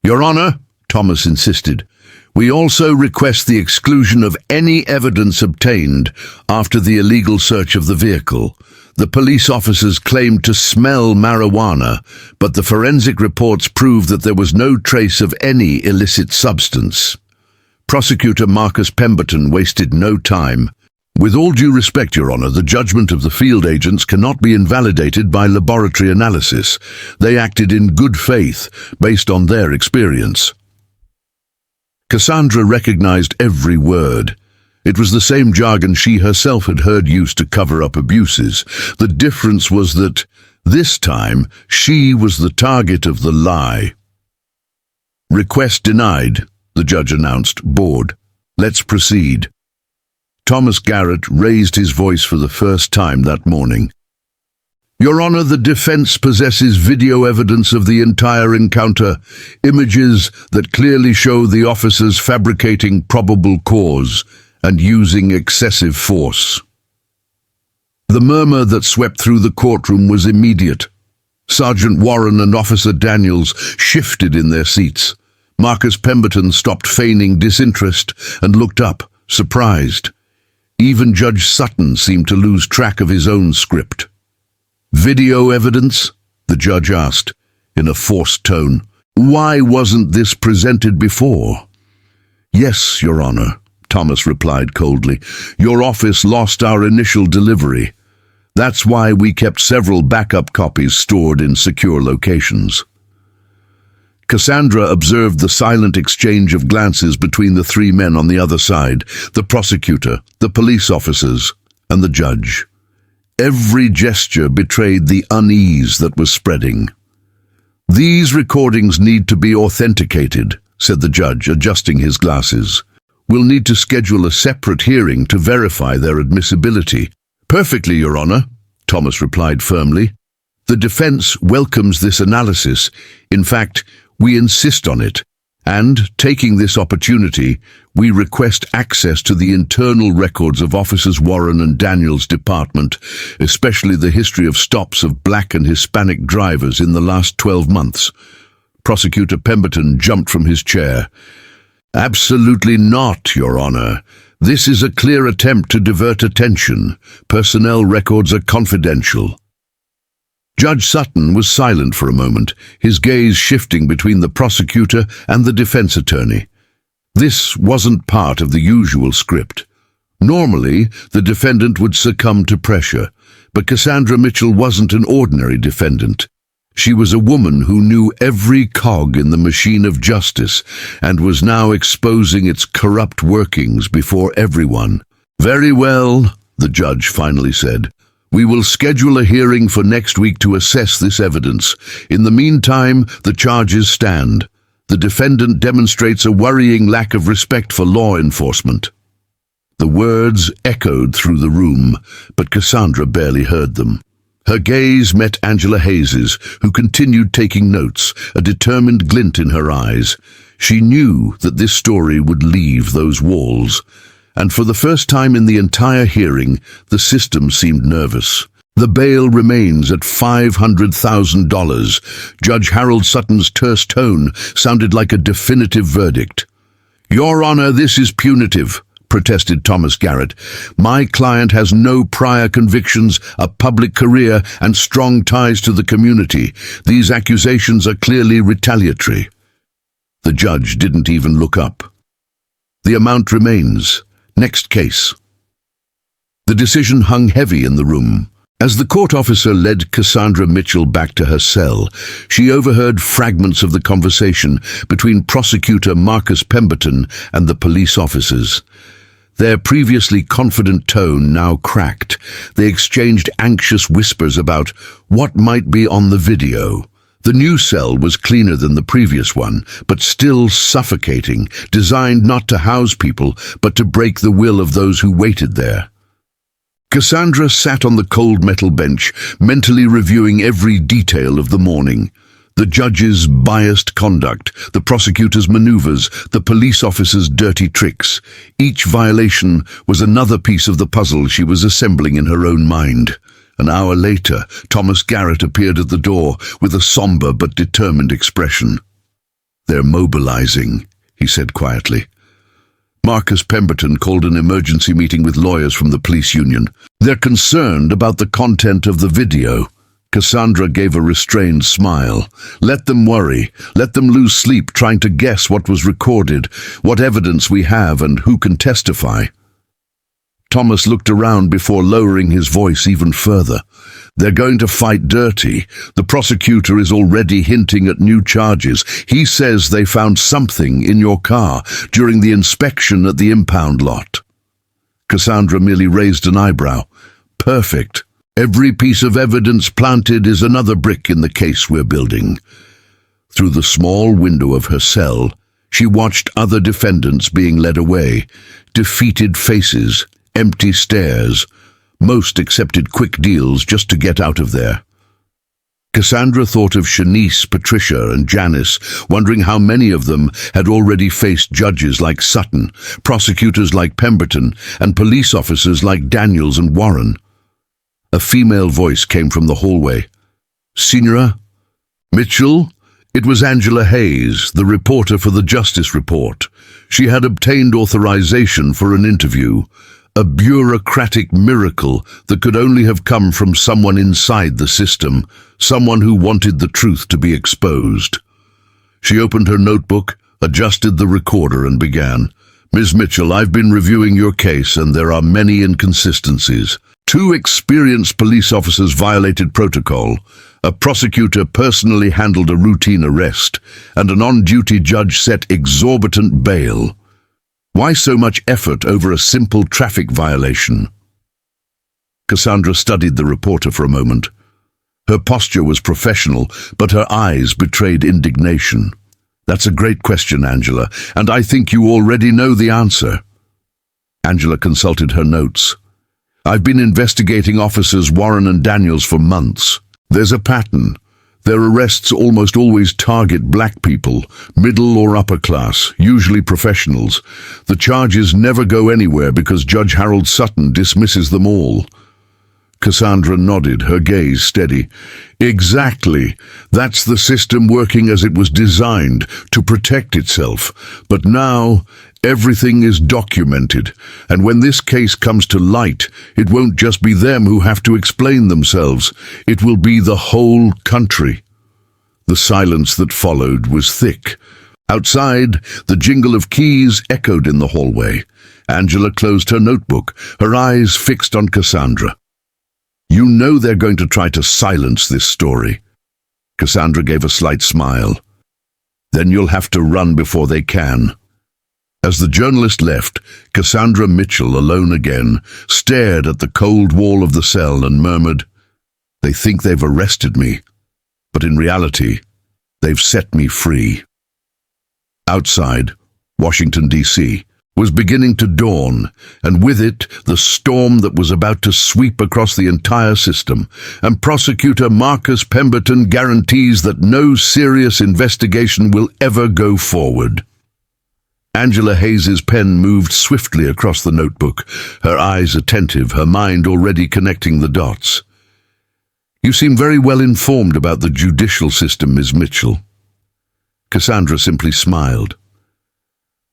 "Your Honor," Thomas insisted, "we also request the exclusion of any evidence obtained after the illegal search of the vehicle. The police officers claimed to smell marijuana, but the forensic reports proved that there was no trace of any illicit substance." Prosecutor Marcus Pemberton wasted no time. "With all due respect, Your Honor, the judgment of the field agents cannot be invalidated by laboratory analysis. They acted in good faith, based on their experience." Cassandra recognized every word. It was the same jargon she herself had heard used to cover up abuses. The difference was that, this time, she was the target of the lie. "Request denied," the judge announced, bored. "Let's proceed." Thomas Garrett raised his voice for the first time that morning. "Your Honor, the defense possesses video evidence of the entire encounter, images that clearly show the officers fabricating probable cause and using excessive force." The murmur that swept through the courtroom was immediate. Sergeant Warren and Officer Daniels shifted in their seats. Marcus Pemberton stopped feigning disinterest and looked up, surprised. Even Judge Sutton seemed to lose track of his own script. "Video evidence?" the judge asked, in a forced tone. "Why wasn't this presented before?" "Yes, Your Honor," Thomas replied coldly. "Your office lost our initial delivery. That's why we kept several backup copies stored in secure locations." Cassandra observed the silent exchange of glances between the three men on the other side, the prosecutor, the police officers, and the judge. Every gesture betrayed the unease that was spreading. "These recordings need to be authenticated," said the judge, adjusting his glasses. "We'll need to schedule a separate hearing to verify their admissibility." "Perfectly, Your Honor," Thomas replied firmly. "The defense welcomes this analysis. In fact, we insist on it, and, taking this opportunity, we request access to the internal records of Officers Warren and Daniels' department, especially the history of stops of black and Hispanic drivers in the last 12 months. Prosecutor Pemberton jumped from his chair. "Absolutely not, Your Honor. This is a clear attempt to divert attention. Personnel records are confidential." Judge Sutton was silent for a moment, his gaze shifting between the prosecutor and the defense attorney. This wasn't part of the usual script. Normally, the defendant would succumb to pressure, but Cassandra Mitchell wasn't an ordinary defendant. She was a woman who knew every cog in the machine of justice and was now exposing its corrupt workings before everyone. "Very well," the judge finally said. "We will schedule a hearing for next week to assess this evidence. In the meantime, the charges stand. The defendant demonstrates a worrying lack of respect for law enforcement." The words echoed through the room, but Cassandra barely heard them. Her gaze met Angela Hayes's, who continued taking notes, a determined glint in her eyes. She knew that this story would leave those walls, and for the first time in the entire hearing, the system seemed nervous. The bail remains at $500,000. Judge Harold Sutton's terse tone sounded like a definitive verdict. "Your Honor, this is punitive," protested Thomas Garrett. "My client has no prior convictions, a public career, and strong ties to the community. These accusations are clearly retaliatory." The judge didn't even look up. The amount remains. Next case. The decision hung heavy in the room. As the court officer led Cassandra Mitchell back to her cell, she overheard fragments of the conversation between prosecutor Marcus Pemberton and the police officers. Their previously confident tone now cracked. They exchanged anxious whispers about what might be on the video. The new cell was cleaner than the previous one, but still suffocating, designed not to house people, but to break the will of those who waited there. Cassandra sat on the cold metal bench, mentally reviewing every detail of the morning. The judge's biased conduct, the prosecutor's maneuvers, the police officer's dirty tricks. Each violation was another piece of the puzzle she was assembling in her own mind. An hour later, Thomas Garrett appeared at the door with a somber but determined expression. "They're mobilizing," he said quietly. Marcus Pemberton called an emergency meeting with lawyers from the police union. "They're concerned about the content of the video." Cassandra gave a restrained smile. "Let them worry. Let them lose sleep trying to guess what was recorded, what evidence we have, and who can testify." Thomas looked around before lowering his voice even further. "They're going to fight dirty. The prosecutor is already hinting at new charges. He says they found something in your car during the inspection at the impound lot." Cassandra merely raised an eyebrow. "Perfect. Every piece of evidence planted is another brick in the case we're building." Through the small window of her cell, she watched other defendants being led away. Defeated faces, empty stares. Most accepted quick deals just to get out of there. Cassandra thought of Shanice, Patricia, and Janice, wondering how many of them had already faced judges like Sutton, prosecutors like Pemberton, and police officers like Daniels and Warren. A female voice came from the hallway. "Senora Mitchell?" It was Angela Hayes, the reporter for the Justice Report. She had obtained authorization for an interview. A bureaucratic miracle that could only have come from someone inside the system, someone who wanted the truth to be exposed. She opened her notebook, adjusted the recorder, and began. "Ms. Mitchell, I've been reviewing your case, and there are many inconsistencies. 2 experienced police officers violated protocol. A prosecutor personally handled a routine arrest, and an on-duty judge set exorbitant bail. Why so much effort over a simple traffic violation?" Cassandra studied the reporter for a moment. Her posture was professional, but her eyes betrayed indignation. "That's a great question, Angela, and I think you already know the answer." Angela consulted her notes. "I've been investigating officers Warren and Daniels for months. There's a pattern. Their arrests almost always target black people, middle or upper class, usually professionals. The charges never go anywhere because Judge Harold Sutton dismisses them all." Cassandra nodded, her gaze steady. "Exactly. That's the system working as it was designed, to protect itself. But now, everything is documented, and when this case comes to light, it won't just be them who have to explain themselves. It will be the whole country." The silence that followed was thick. Outside, the jingle of keys echoed in the hallway. Angela closed her notebook, her eyes fixed on Cassandra. "You know they're going to try to silence this story." Cassandra gave a slight smile. "Then you'll have to run before they can." As the journalist left, Cassandra Mitchell, alone again, stared at the cold wall of the cell and murmured, "They think they've arrested me, but in reality, they've set me free." Outside, Washington, D.C., was beginning to dawn, and with it the storm that was about to sweep across the entire system, and Prosecutor Marcus Pemberton guarantees that no serious investigation will ever go forward. Angela Hayes's pen moved swiftly across the notebook, her eyes attentive, her mind already connecting the dots. "You seem very well informed about the judicial system, Ms. Mitchell." Cassandra simply smiled.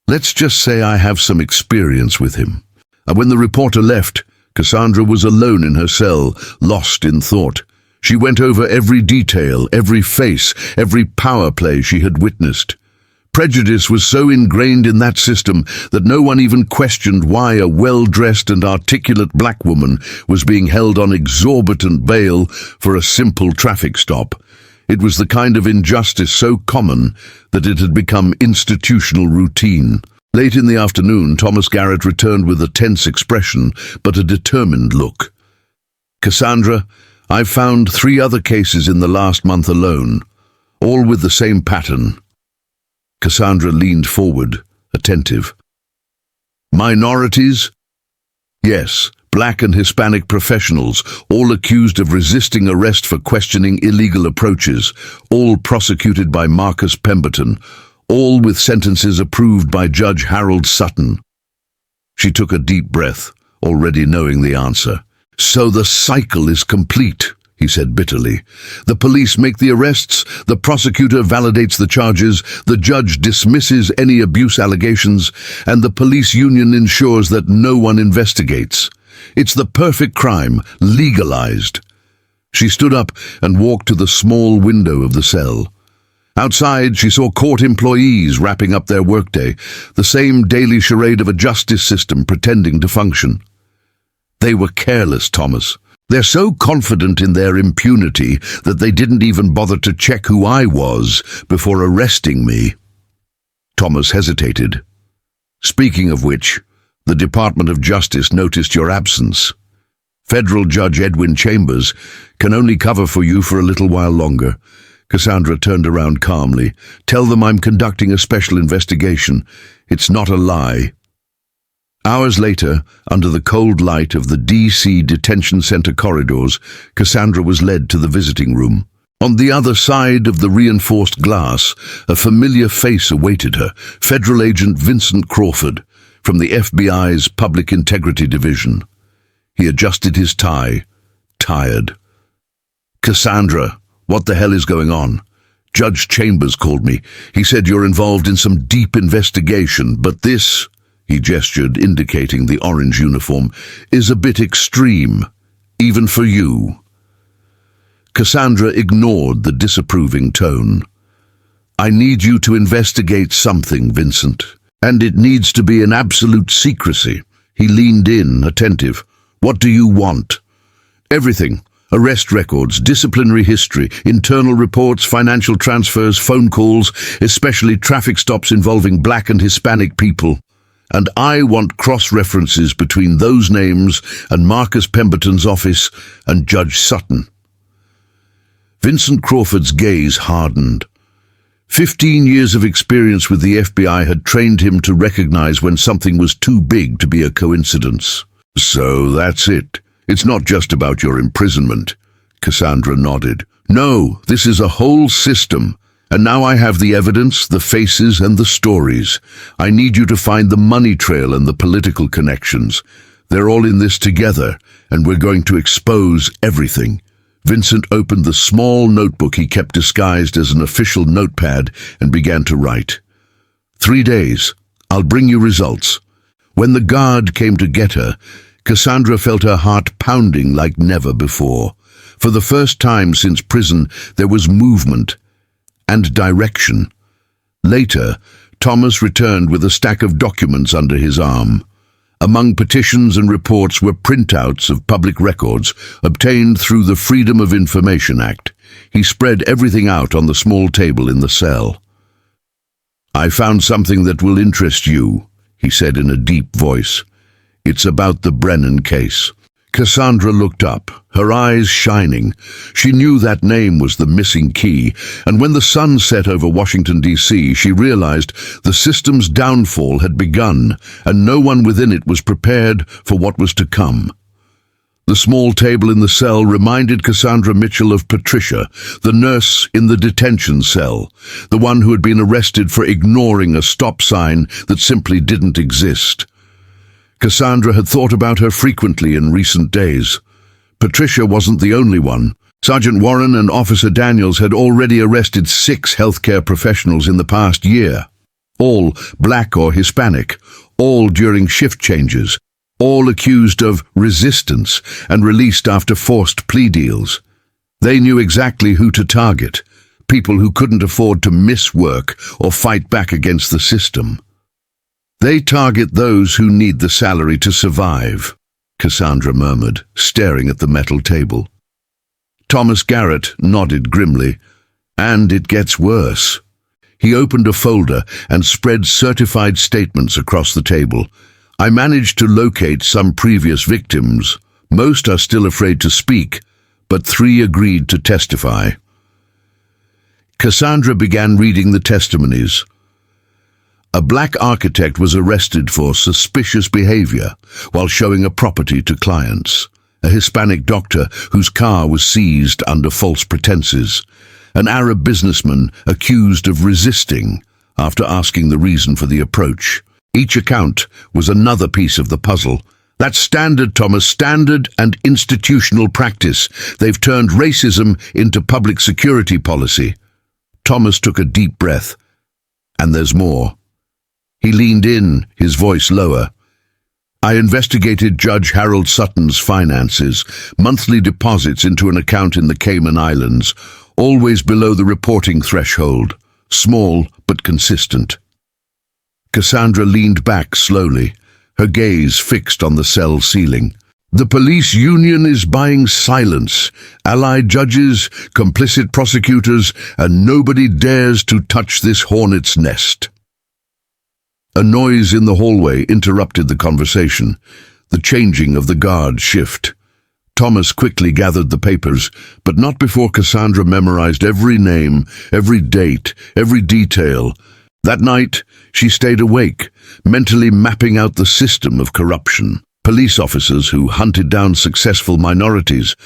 "Let's just say I have some experience with him." And when the reporter left, Cassandra was alone in her cell, lost in thought. She went over every detail, every face, every power play she had witnessed. Prejudice was so ingrained in that system that no one even questioned why a well-dressed and articulate black woman was being held on exorbitant bail for a simple traffic stop. It was the kind of injustice so common that it had become institutional routine. Late in the afternoon, Thomas Garrett returned with a tense expression, but a determined look. "Cassandra, I've found 3 other cases in the last month alone, all with the same pattern." Cassandra leaned forward, attentive. "Minorities?" "Yes. Black and Hispanic professionals, all accused of resisting arrest for questioning illegal approaches, all prosecuted by Marcus Pemberton, all with sentences approved by Judge Harold Sutton." She took a deep breath, already knowing the answer. "So the cycle is complete," he said bitterly. "The police make the arrests, the prosecutor validates the charges, the judge dismisses any abuse allegations, and the police union ensures that no one investigates. It's the perfect crime, legalized." She stood up and walked to the small window of the cell. Outside, she saw court employees wrapping up their workday, the same daily charade of a justice system pretending to function. "They were careless, Thomas. They're so confident in their impunity that they didn't even bother to check who I was before arresting me." Thomas hesitated. "Speaking of which, the Department of Justice noticed your absence. Federal Judge Edwin Chambers can only cover for you for a little while longer." Cassandra turned around calmly. "Tell them I'm conducting a special investigation. It's not a lie." Hours later, under the cold light of the D.C. detention center corridors, Cassandra was led to the visiting room. On the other side of the reinforced glass, a familiar face awaited her, Federal Agent Vincent Crawford, from the FBI's Public Integrity Division. He adjusted his tie, tired. "Cassandra, what the hell is going on? Judge Chambers called me. He said you're involved in some deep investigation, but this," he gestured, indicating the orange uniform, "is a bit extreme, even for you." Cassandra ignored the disapproving tone. "I need you to investigate something, Vincent. And it needs to be in absolute secrecy." He leaned in, attentive. "What do you want?" "Everything. Arrest records, disciplinary history, internal reports, financial transfers, phone calls, especially traffic stops involving Black and Hispanic people. And I want cross-references between those names and Marcus Pemberton's office and Judge Sutton." Vincent Crawford's gaze hardened. 15 years of experience with the FBI had trained him to recognize when something was too big to be a coincidence. "So that's it. It's not just about your imprisonment." Cassandra nodded. "No, this is a whole system. And now I have the evidence, the faces, and the stories. I need you to find the money trail and the political connections. They're all in this together, and we're going to expose everything." Vincent opened the small notebook he kept disguised as an official notepad and began to write. 3 days. I'll bring you results." When the guard came to get her, Cassandra felt her heart pounding like never before. For the first time since prison, there was movement and direction. Later, Thomas returned with a stack of documents under his arm. Among petitions and reports were printouts of public records obtained through the Freedom of Information Act. He spread everything out on the small table in the cell. "I found something that will interest you," he said in a deep voice. "It's about the Brennan case." Cassandra looked up, her eyes shining. She knew that name was the missing key, and when the sun set over Washington, D.C., she realized the system's downfall had begun, and no one within it was prepared for what was to come. The small table in the cell reminded Cassandra Mitchell of Patricia, the nurse in the detention cell, the one who had been arrested for ignoring a stop sign that simply didn't exist. Cassandra had thought about her frequently in recent days. Patricia wasn't the only one. Sergeant Warren and Officer Daniels had already arrested 6 healthcare professionals in the past year. All black or Hispanic, all during shift changes, all accused of resistance and released after forced plea deals. They knew exactly who to target, people who couldn't afford to miss work or fight back against the system. They target those who need the salary to survive, Cassandra murmured, staring at the metal table. Thomas Garrett nodded grimly. And it gets worse. He opened a folder and spread certified statements across the table. I managed to locate some previous victims. Most are still afraid to speak, but 3 agreed to testify. Cassandra began reading the testimonies. A black architect was arrested for suspicious behavior while showing a property to clients. A Hispanic doctor whose car was seized under false pretenses. An Arab businessman accused of resisting after asking the reason for the approach. Each account was another piece of the puzzle. That's standard, Thomas, standard and institutional practice. They've turned racism into public security policy. Thomas took a deep breath. And there's more. He leaned in, his voice lower. I investigated Judge Harold Sutton's finances, monthly deposits into an account in the Cayman Islands, always below the reporting threshold, small but consistent. Cassandra leaned back slowly, her gaze fixed on the cell ceiling. The police union is buying silence, allied judges, complicit prosecutors, and nobody dares to touch this hornet's nest. A noise in the hallway interrupted the conversation, the changing of the guard shift. Thomas quickly gathered the papers, but not before Cassandra memorized every name, every date, every detail. That night, she stayed awake, mentally mapping out the system of corruption. Police officers who hunted down successful minorities,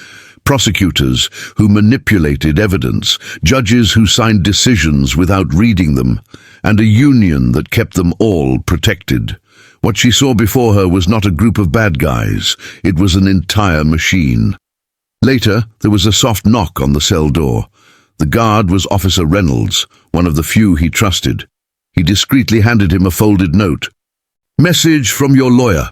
prosecutors who manipulated evidence, judges who signed decisions without reading them, and a union that kept them all protected. What she saw before her was not a group of bad guys, it was an entire machine. Later, there was a soft knock on the cell door. The guard was Officer Reynolds, one of the few he trusted. He discreetly handed him a folded note. Message from your lawyer.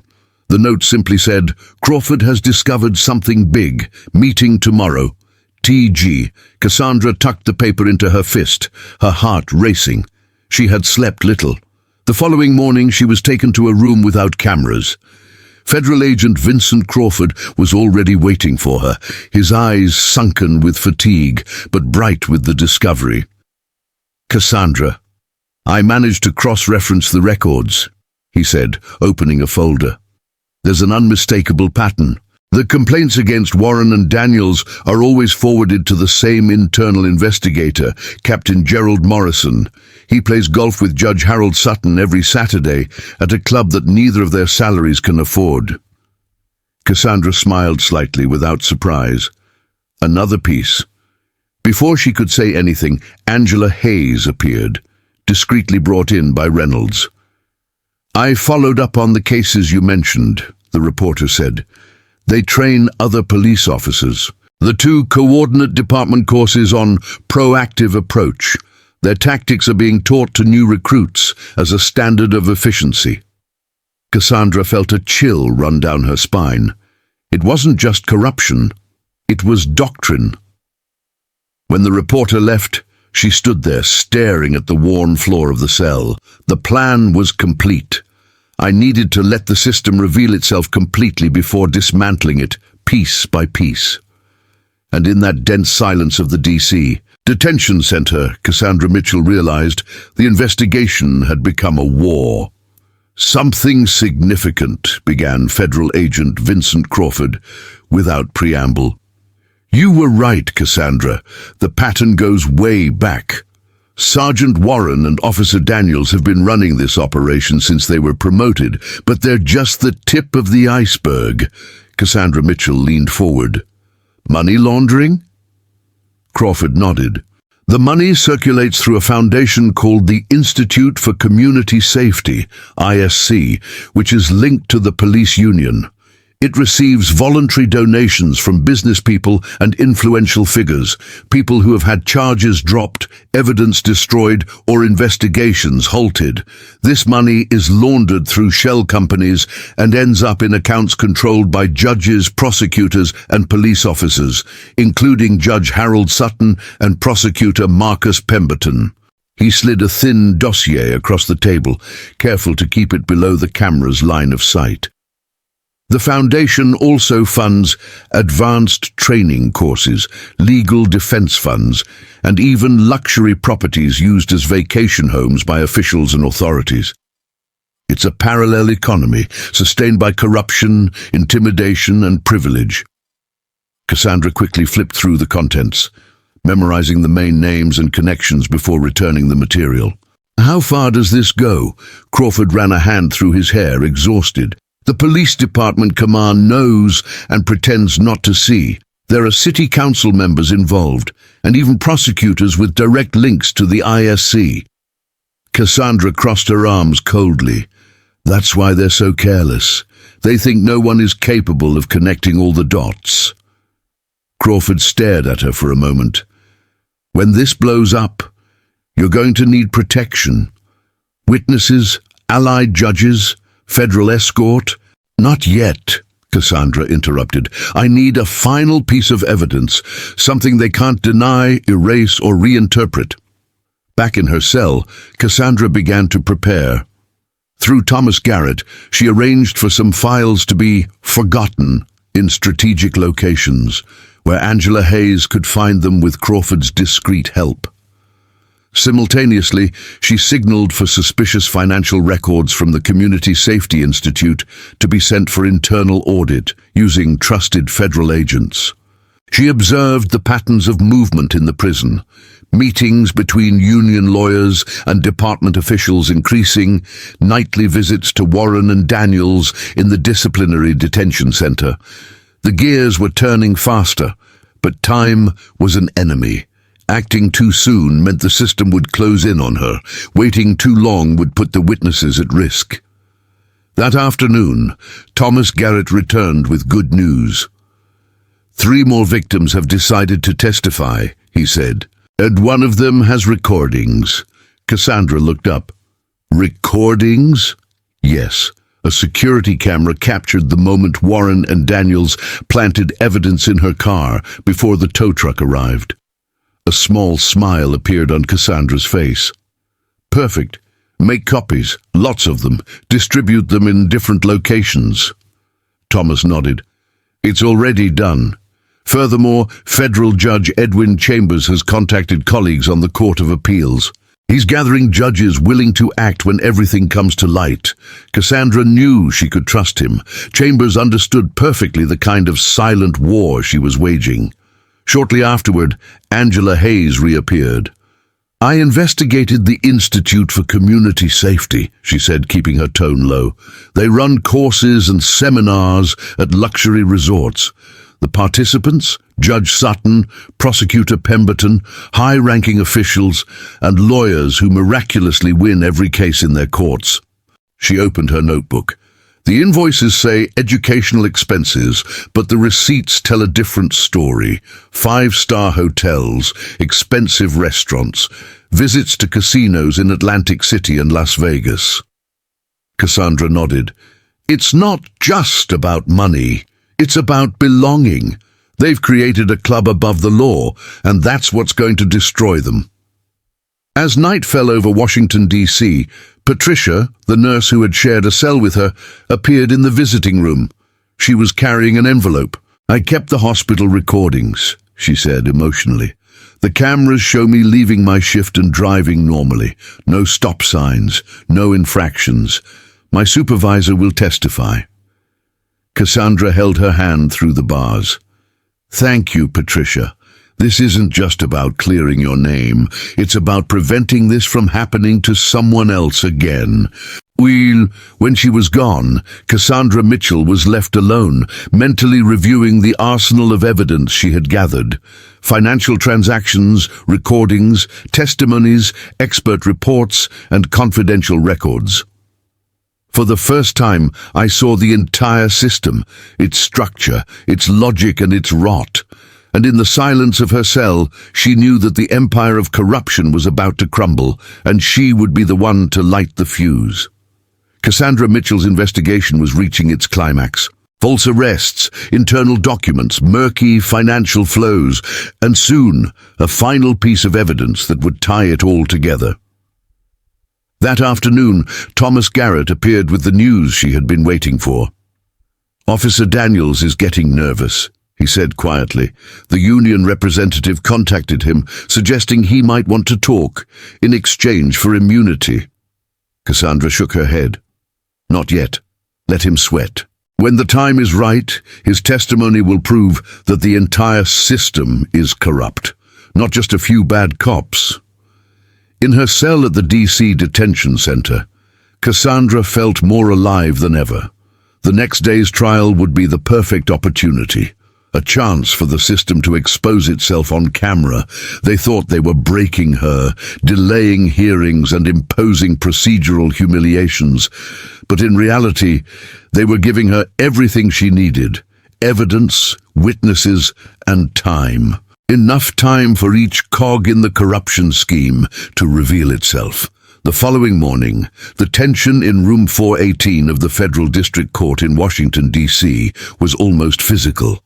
The note simply said, Crawford has discovered something big. Meeting tomorrow. T.G. Cassandra tucked the paper into her fist, her heart racing. She had slept little. The following morning she was taken to a room without cameras. Federal Agent Vincent Crawford was already waiting for her, his eyes sunken with fatigue, but bright with the discovery. Cassandra, I managed to cross-reference the records, he said, opening a folder. There's an unmistakable pattern. The complaints against Warren and Daniels are always forwarded to the same internal investigator, Captain Gerald Morrison. He plays golf with Judge Harold Sutton every Saturday at a club that neither of their salaries can afford. Cassandra smiled slightly without surprise. Another piece. Before she could say anything, Angela Hayes appeared, discreetly brought in by Reynolds. I followed up on the cases you mentioned, the reporter said. They train other police officers. The 2 coordinate department courses on proactive approach. Their tactics are being taught to new recruits as a standard of efficiency. Cassandra felt a chill run down her spine. It wasn't just corruption, it was doctrine. When the reporter left, she stood there staring at the worn floor of the cell. The plan was complete. I needed to let the system reveal itself completely before dismantling it, piece by piece. And in that dense silence of the D.C. detention center, Cassandra Mitchell realized the investigation had become a war. "Something significant," began Federal Agent Vincent Crawford, without preamble. "You were right, Cassandra. The pattern goes way back. Sergeant Warren and Officer Daniels have been running this operation since they were promoted, but they're just the tip of the iceberg." Cassandra Mitchell leaned forward. "Money laundering?" Crawford nodded. "The money circulates through a foundation called the Institute for Community Safety, ISC, which is linked to the police union. It receives voluntary donations from business people and influential figures, people who have had charges dropped, evidence destroyed, or investigations halted. This money is laundered through shell companies and ends up in accounts controlled by judges, prosecutors, and police officers, including Judge Harold Sutton and Prosecutor Marcus Pemberton." He slid a thin dossier across the table, careful to keep it below the camera's line of sight. "The Foundation also funds advanced training courses, legal defense funds, and even luxury properties used as vacation homes by officials and authorities. It's a parallel economy, sustained by corruption, intimidation, and privilege." Cassandra quickly flipped through the contents, memorizing the main names and connections before returning the material. "How far does this go?" Crawford ran a hand through his hair, exhausted. "The police department command knows and pretends not to see. There are city council members involved, and even prosecutors with direct links to the ISC. Cassandra crossed her arms coldly. "That's why they're so careless. They think no one is capable of connecting all the dots." Crawford stared at her for a moment. "When this blows up, you're going to need protection. Witnesses, allied judges, federal escort." "Not yet," Cassandra interrupted. "I need a final piece of evidence, something they can't deny, erase, or reinterpret." Back in her cell, Cassandra began to prepare. Through Thomas Garrett, she arranged for some files to be forgotten in strategic locations, where Angela Hayes could find them with Crawford's discreet help. Simultaneously, she signaled for suspicious financial records from the Community Safety Institute to be sent for internal audit using trusted federal agents. She observed the patterns of movement in the prison, meetings between union lawyers and department officials increasing, nightly visits to Warren and Daniels in the disciplinary detention center. The gears were turning faster, but time was an enemy. Acting too soon meant the system would close in on her. Waiting too long would put the witnesses at risk. That afternoon, Thomas Garrett returned with good news. 3 more victims have decided to testify, he said, and one of them has recordings. Cassandra looked up. Recordings? Yes. A security camera captured the moment Warren and Daniels planted evidence in her car before the tow truck arrived. A small smile appeared on Cassandra's face. "Perfect. Make copies, lots of them. Distribute them in different locations." Thomas nodded. "It's already done. Furthermore, Federal Judge Edwin Chambers has contacted colleagues on the Court of Appeals. He's gathering judges willing to act when everything comes to light." Cassandra knew she could trust him. Chambers understood perfectly the kind of silent war she was waging. Shortly afterward, Angela Hayes reappeared. "I investigated the Institute for Community Safety," she said, keeping her tone low. "They run courses and seminars at luxury resorts. The participants, Judge Sutton, Prosecutor Pemberton, high-ranking officials, and lawyers who miraculously win every case in their courts." She opened her notebook. "The invoices say educational expenses, but the receipts tell a different story. 5-star hotels, expensive restaurants, visits to casinos in Atlantic City and Las Vegas." Cassandra nodded. "It's not just about money. It's about belonging. They've created a club above the law, and that's what's going to destroy them." As night fell over Washington, D.C., Patricia, the nurse who had shared a cell with her, appeared in the visiting room. She was carrying an envelope. "I kept the hospital recordings," she said emotionally. "The cameras show me leaving my shift and driving normally. No stop signs, no infractions. My supervisor will testify." Cassandra held her hand through the bars. "Thank you, Patricia. This isn't just about clearing your name. It's about preventing this from happening to someone else again." When she was gone, Cassandra Mitchell was left alone, mentally reviewing the arsenal of evidence she had gathered. Financial transactions, recordings, testimonies, expert reports, and confidential records. For the first time, I saw the entire system, its structure, its logic, and its rot. And in the silence of her cell, she knew that the empire of corruption was about to crumble, and she would be the one to light the fuse. Cassandra Mitchell's investigation was reaching its climax. False arrests, internal documents, murky financial flows, and soon a final piece of evidence that would tie it all together. That afternoon, Thomas Garrett appeared with the news she had been waiting for. "Officer Daniels is getting nervous," he said quietly. The union representative contacted him, suggesting he might want to talk in exchange for immunity. Cassandra shook her head. "Not yet. Let him sweat. When the time is right, his testimony will prove that the entire system is corrupt, not just a few bad cops." In her cell at the DC detention center, Cassandra felt more alive than ever. The next day's trial would be the perfect opportunity, a chance for the system to expose itself on camera. They thought they were breaking her, delaying hearings and imposing procedural humiliations. But in reality, they were giving her everything she needed: evidence, witnesses, and time. Enough time for each cog in the corruption scheme to reveal itself. The following morning, the tension in room 418 of the Federal District Court in Washington, D.C. was almost physical.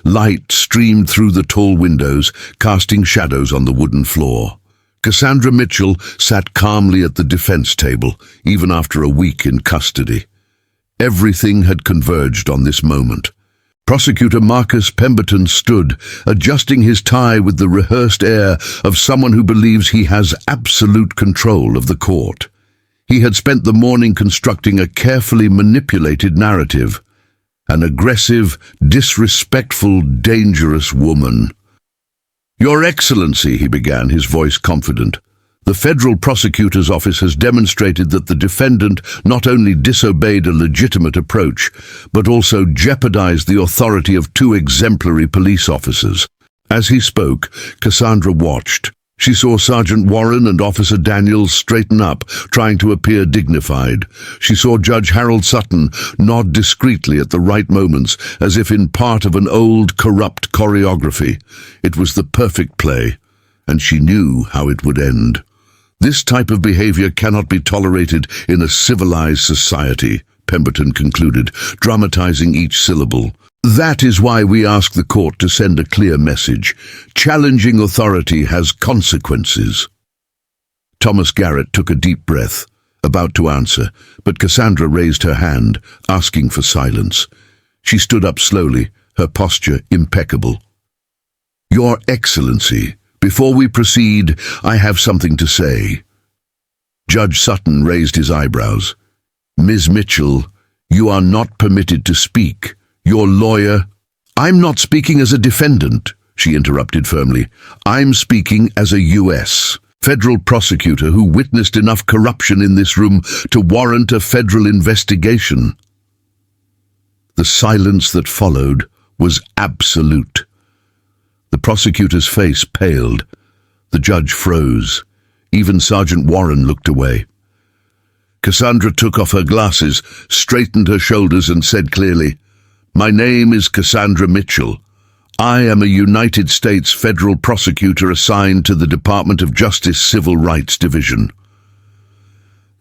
Light streamed through the tall windows, casting shadows on the wooden floor. Cassandra Mitchell sat calmly at the defense table, even after a week in custody. Everything had converged on this moment. Prosecutor Marcus Pemberton stood, adjusting his tie with the rehearsed air of someone who believes he has absolute control of the court. He had spent the morning constructing a carefully manipulated narrative. An aggressive, disrespectful, dangerous woman. "Your Excellency," he began, his voice confident, "the Federal Prosecutor's Office has demonstrated that the defendant not only disobeyed a legitimate approach, but also jeopardized the authority of two exemplary police officers." As he spoke, Cassandra watched. She saw Sergeant Warren and Officer Daniels straighten up, trying to appear dignified. She saw Judge Harold Sutton nod discreetly at the right moments, as if in part of an old, corrupt choreography. It was the perfect play, and she knew how it would end. "This type of behavior cannot be tolerated in a civilized society," Pemberton concluded, dramatizing each syllable. "That is why we ask the court to send a clear message. Challenging authority has consequences." Thomas Garrett took a deep breath, about to answer, but Cassandra raised her hand, asking for silence. She stood up slowly, her posture impeccable. "Your Excellency, before we proceed, I have something to say." Judge Sutton raised his eyebrows. "Ms. Mitchell, you are not permitted to speak. Your lawyer—" "I'm not speaking as a defendant," she interrupted firmly. "I'm speaking as a U.S. Federal Prosecutor who witnessed enough corruption in this room to warrant a federal investigation." The silence that followed was absolute. The prosecutor's face paled. The judge froze. Even Sergeant Warren looked away. Cassandra took off her glasses, straightened her shoulders, and said clearly, "My name is Cassandra Mitchell. I am a United States Federal Prosecutor assigned to the Department of Justice Civil Rights Division."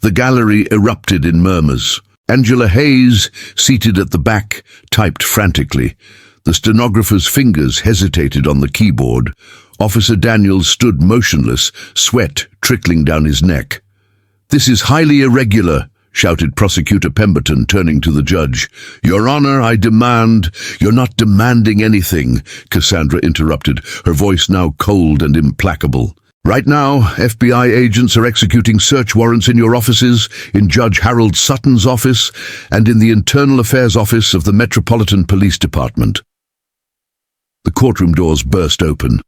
The gallery erupted in murmurs. Angela Hayes, seated at the back, typed frantically. The stenographer's fingers hesitated on the keyboard. Officer Daniels stood motionless, sweat trickling down his neck. "This is highly irregular," shouted Prosecutor Pemberton, turning to the judge. "Your Honor, I demand—" "You're not demanding anything," Cassandra interrupted, her voice now cold and implacable. Right now, FBI agents are executing search warrants in your offices, in Judge Harold Sutton's office, and in the Internal Affairs Office of the Metropolitan Police Department. The courtroom doors burst open.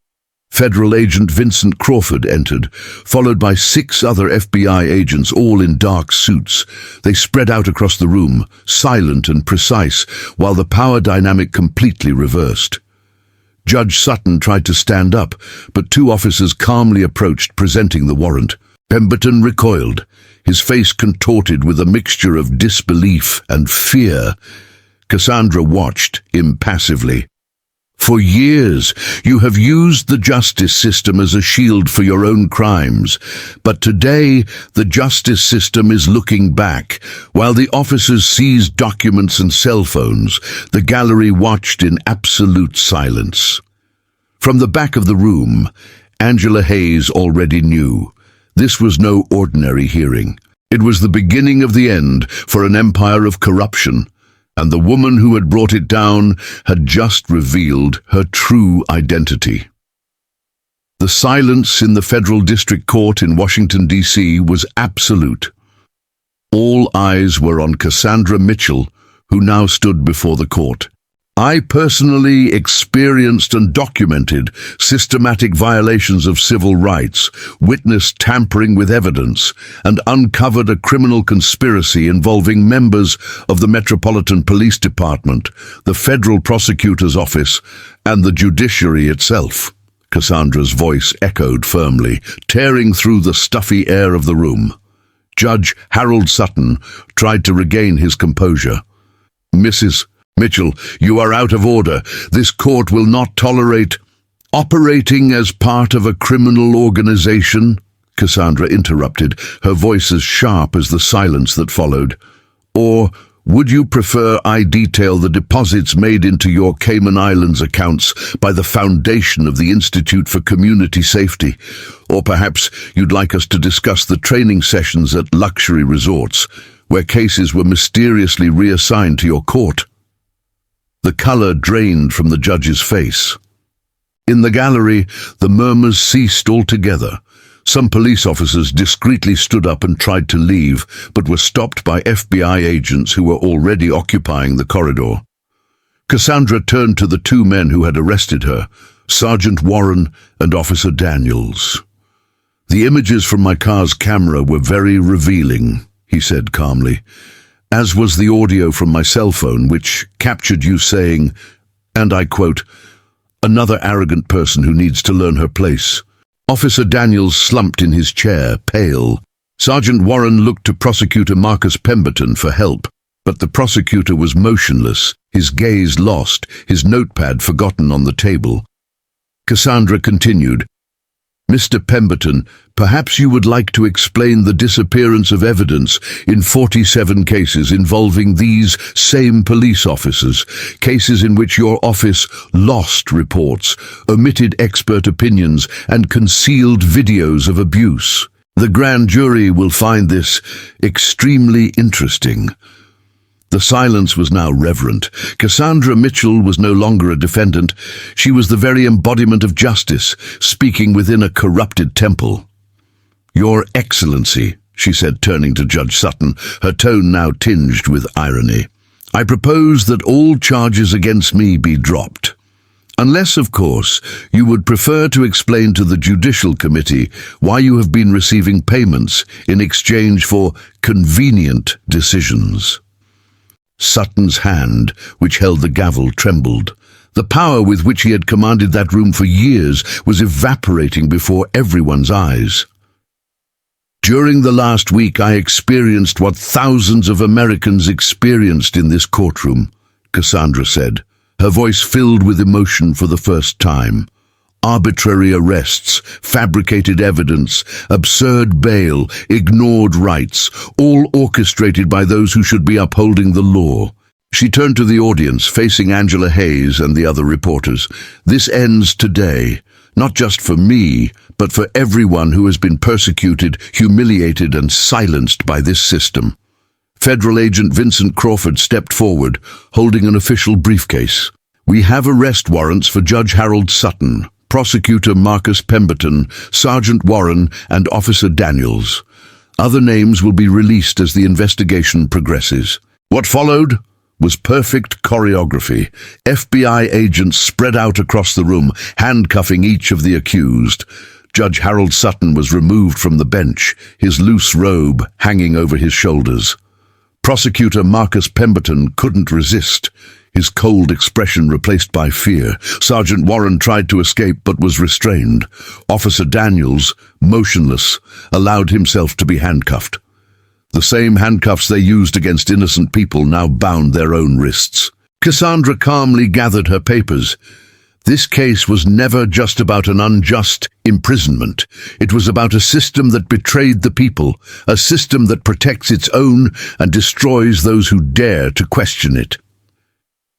Federal Agent Vincent Crawford entered, followed by 6 other FBI agents, all in dark suits. They spread out across the room, silent and precise, while the power dynamic completely reversed. Judge Sutton tried to stand up, but 2 officers calmly approached, presenting the warrant. Pemberton recoiled, his face contorted with a mixture of disbelief and fear. Cassandra watched impassively. For years, you have used the justice system as a shield for your own crimes, but today the justice system is looking back. While the officers seized documents and cell phones, the gallery watched in absolute silence. From the back of the room, Angela Hayes already knew. This was no ordinary hearing. It was the beginning of the end for an empire of corruption. And the woman who had brought it down had just revealed her true identity. The silence in the Federal District Court in Washington, D.C. was absolute. All eyes were on Cassandra Mitchell, who now stood before the court. I personally experienced and documented systematic violations of civil rights, witnessed tampering with evidence, and uncovered a criminal conspiracy involving members of the Metropolitan Police Department, the Federal Prosecutor's Office, and the judiciary itself. Cassandra's voice echoed firmly, tearing through the stuffy air of the room. Judge Harold Sutton tried to regain his composure. Mrs. Mitchell, you are out of order. This court will not tolerate operating as part of a criminal organization. Cassandra interrupted, her voice as sharp as the silence that followed. Or would you prefer I detail the deposits made into your Cayman Islands accounts by the foundation of the Institute for Community Safety? Or perhaps you'd like us to discuss the training sessions at luxury resorts, where cases were mysteriously reassigned to your court? The color drained from the judge's face. In the gallery, the murmurs ceased altogether. Some police officers discreetly stood up and tried to leave, but were stopped by FBI agents who were already occupying the corridor. Cassandra turned to the 2 men who had arrested her, Sergeant Warren and Officer Daniels. The images from my car's camera were very revealing, he said calmly, as was the audio from my cell phone, which captured you saying, and I quote, "Another arrogant person who needs to learn her place." Officer Daniels slumped in his chair, pale. Sergeant Warren looked to Prosecutor Marcus Pemberton for help, but the prosecutor was motionless, his gaze lost, his notepad forgotten on the table. Cassandra continued, "Mr. Pemberton, perhaps you would like to explain the disappearance of evidence in 47 cases involving these same police officers, cases in which your office lost reports, omitted expert opinions, and concealed videos of abuse. The grand jury will find this extremely interesting." The silence was now reverent. Cassandra Mitchell was no longer a defendant. She was the very embodiment of justice, speaking within a corrupted temple. "Your Excellency," she said, turning to Judge Sutton, her tone now tinged with irony, "I propose that all charges against me be dropped. Unless, of course, you would prefer to explain to the Judicial Committee why you have been receiving payments in exchange for convenient decisions." Sutton's hand, which held the gavel, trembled. The power with which he had commanded that room for years was evaporating before everyone's eyes. "During the last week, I experienced what thousands of Americans experienced in this courtroom," Cassandra said, her voice filled with emotion for the first time. Arbitrary arrests, fabricated evidence, absurd bail, ignored rights, all orchestrated by those who should be upholding the law. She turned to the audience, facing Angela Hayes and the other reporters. "This ends today, not just for me, but for everyone who has been persecuted, humiliated, and silenced by this system." Federal Agent Vincent Crawford stepped forward, holding an official briefcase. "We have arrest warrants for Judge Harold Sutton," Prosecutor Marcus Pemberton, Sergeant Warren, and Officer Daniels. Other names will be released as the investigation progresses. What followed was perfect choreography. FBI agents spread out across the room, handcuffing each of the accused. Judge Harold Sutton was removed from the bench, his loose robe hanging over his shoulders. Prosecutor Marcus Pemberton couldn't resist, his cold expression replaced by fear. Sergeant Warren tried to escape but was restrained. Officer Daniels, motionless, allowed himself to be handcuffed. The same handcuffs they used against innocent people now bound their own wrists. Cassandra calmly gathered her papers. This case was never just about an unjust imprisonment. It was about a system that betrayed the people, a system that protects its own and destroys those who dare to question it.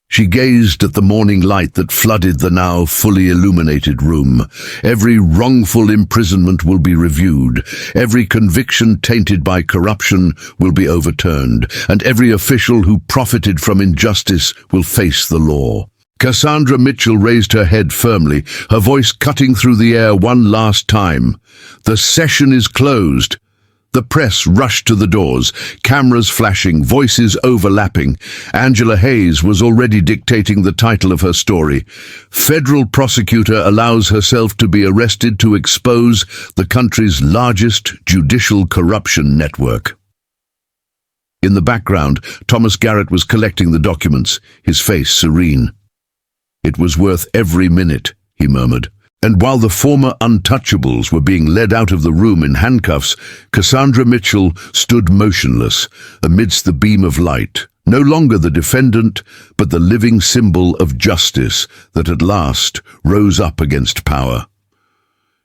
She gazed at the morning light that flooded the now fully illuminated room. Every wrongful imprisonment will be reviewed. Every conviction tainted by corruption will be overturned, and every official who profited from injustice will face the law. Cassandra Mitchell raised her head firmly, her voice cutting through the air one last time. The session is closed. The press rushed to the doors, cameras flashing, voices overlapping. Angela Hayes was already dictating the title of her story. Federal Prosecutor allows herself to be arrested to expose the country's largest judicial corruption network. In the background, Thomas Garrett was collecting the documents, his face serene. "It was worth every minute," he murmured. And while the former untouchables were being led out of the room in handcuffs, Cassandra Mitchell stood motionless amidst the beam of light, no longer the defendant, but the living symbol of justice that at last rose up against power.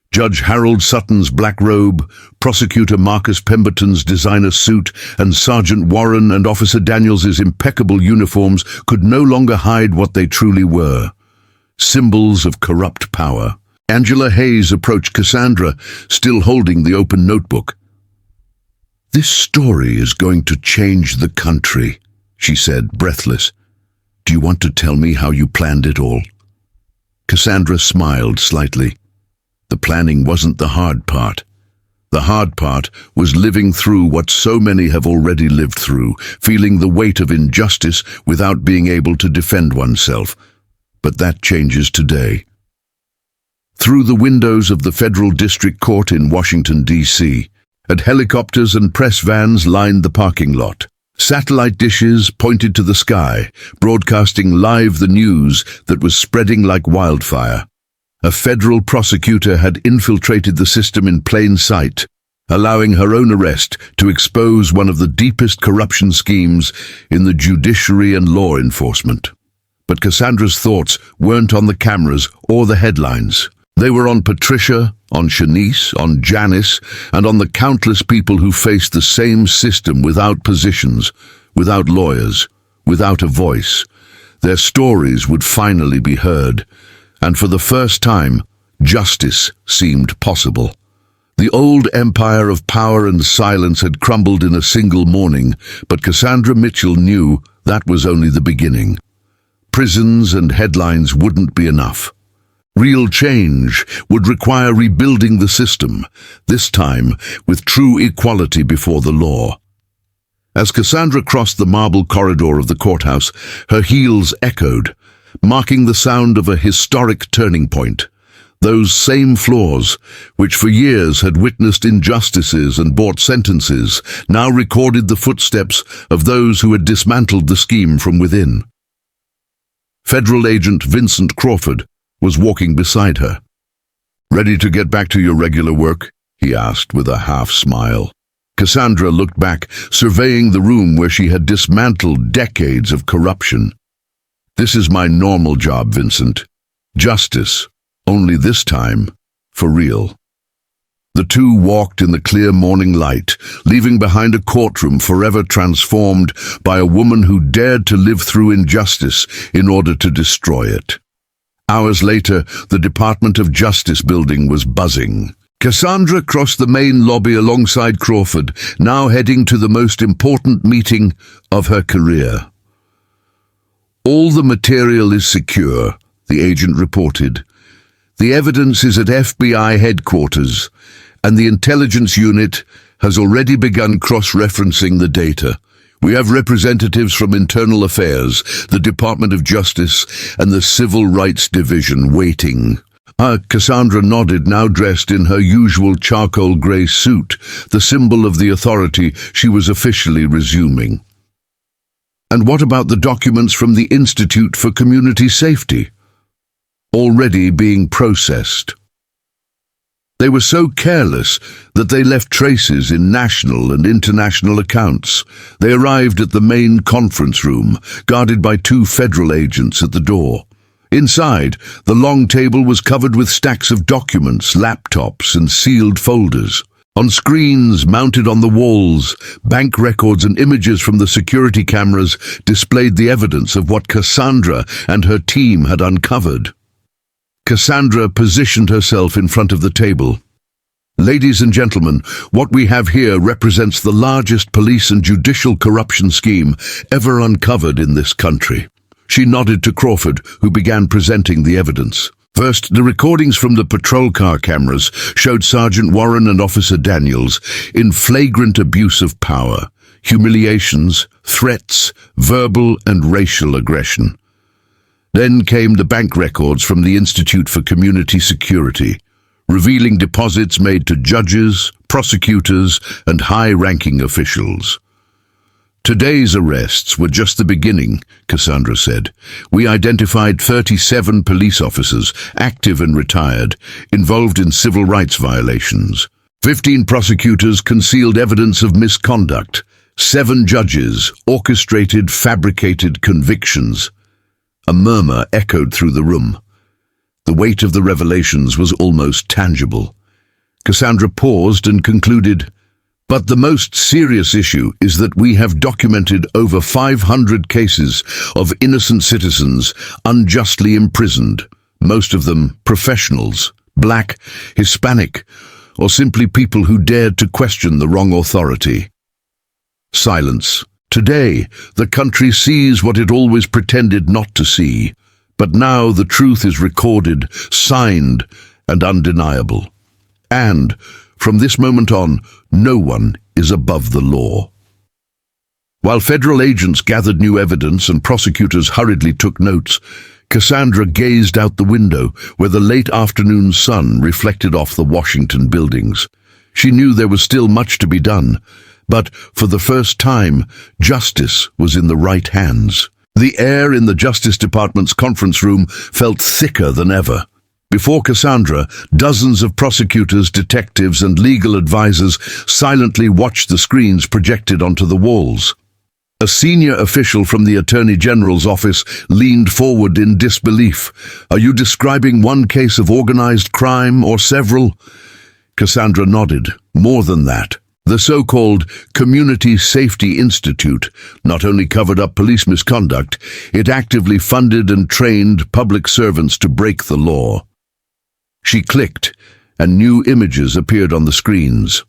Judge Harold Sutton's black robe, Prosecutor Marcus Pemberton's designer suit, and Sergeant Warren and Officer Daniels's impeccable uniforms could no longer hide what they truly were: symbols of corrupt power. Angela Hayes approached Cassandra, still holding the open notebook. "This story is going to change the country," she said, breathless. "Do you want to tell me how you planned it all?" Cassandra smiled slightly. The planning wasn't the hard part. The hard part was living through what so many have already lived through, feeling the weight of injustice without being able to defend oneself. But that changes today. Through the windows of the Federal District Court in Washington, D.C., and helicopters and press vans lined the parking lot. Satellite dishes pointed to the sky, broadcasting live the news that was spreading like wildfire. A federal prosecutor had infiltrated the system in plain sight, allowing her own arrest to expose one of the deepest corruption schemes in the judiciary and law enforcement. But Cassandra's thoughts weren't on the cameras or the headlines. They were on Patricia, on Shanice, on Janice, and on the countless people who faced the same system without positions, without lawyers, without a voice. Their stories would finally be heard, and for the first time, justice seemed possible. The old empire of power and silence had crumbled in a single morning, but Cassandra Mitchell knew that was only the beginning. Prisons and headlines wouldn't be enough. Real change would require rebuilding the system, this time with true equality before the law. As Cassandra crossed the marble corridor of the courthouse, her heels echoed, marking the sound of a historic turning point. Those same floors, which for years had witnessed injustices and bought sentences, now recorded the footsteps of those who had dismantled the scheme from within. Federal Agent Vincent Crawford was walking beside her. "Ready to get back to your regular work?" he asked with a half-smile. Cassandra looked back, surveying the room where she had dismantled decades of corruption. "This is my normal job, Vincent. Justice, only this time, for real." The two walked in the clear morning light, leaving behind a courtroom forever transformed by a woman who dared to live through injustice in order to destroy it. Hours later, the Department of Justice building was buzzing. Cassandra crossed the main lobby alongside Crawford, now heading to the most important meeting of her career. "All the material is secure," the agent reported. The evidence is at FBI headquarters, and the intelligence unit has already begun cross-referencing the data. We have representatives from Internal Affairs, the Department of Justice, and the Civil Rights Division waiting. Cassandra nodded, now dressed in her usual charcoal grey suit, the symbol of the authority she was officially resuming. And what about the documents from the Institute for Community Safety? Already being processed. They were so careless that they left traces in national and international accounts. They arrived at the main conference room, guarded by 2 federal agents at the door. Inside, the long table was covered with stacks of documents, laptops, and sealed folders. On screens mounted on the walls, bank records and images from the security cameras displayed the evidence of what Cassandra and her team had uncovered. Cassandra positioned herself in front of the table. Ladies and gentlemen, what we have here represents the largest police and judicial corruption scheme ever uncovered in this country. She nodded to Crawford, who began presenting the evidence. First, the recordings from the patrol car cameras showed Sergeant Warren and Officer Daniels in flagrant abuse of power, humiliations, threats, verbal and racial aggression. Then came the bank records from the Institute for Community Security, revealing deposits made to judges, prosecutors, and high-ranking officials. Today's arrests were just the beginning, Cassandra said. We identified 37 police officers, active and retired, involved in civil rights violations. 15 prosecutors concealed evidence of misconduct. 7 judges orchestrated fabricated convictions. A murmur echoed through the room. The weight of the revelations was almost tangible. Cassandra paused and concluded, "But the most serious issue is that we have documented over 500 cases of innocent citizens unjustly imprisoned, most of them professionals, black, Hispanic, or simply people who dared to question the wrong authority." Silence. Today, the country sees what it always pretended not to see, but now the truth is recorded, signed, and undeniable. And, from this moment on, no one is above the law. While federal agents gathered new evidence and prosecutors hurriedly took notes, Cassandra gazed out the window where the late afternoon sun reflected off the Washington buildings. She knew there was still much to be done, but for the first time, justice was in the right hands. The air in the Justice Department's conference room felt thicker than ever. Before Cassandra, dozens of prosecutors, detectives, and legal advisors silently watched the screens projected onto the walls. A senior official from the Attorney General's office leaned forward in disbelief. "Are you describing one case of organized crime or several?" Cassandra nodded. "More than that. The so-called Community Safety Institute not only covered up police misconduct, it actively funded and trained public servants to break the law." She clicked, and new images appeared on the screens.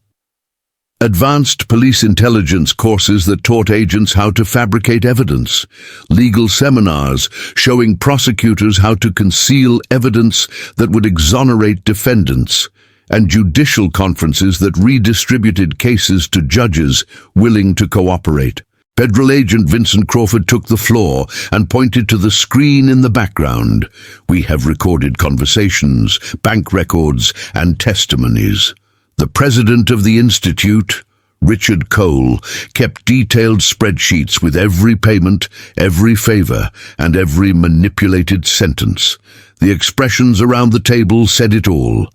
Advanced police intelligence courses that taught agents how to fabricate evidence, legal seminars showing prosecutors how to conceal evidence that would exonerate defendants, and judicial conferences that redistributed cases to judges willing to cooperate. Federal Agent Vincent Crawford took the floor and pointed to the screen in the background. "We have recorded conversations, bank records, and testimonies. The president of the Institute, Richard Cole, kept detailed spreadsheets with every payment, every favor, and every manipulated sentence. The expressions around the table said it all.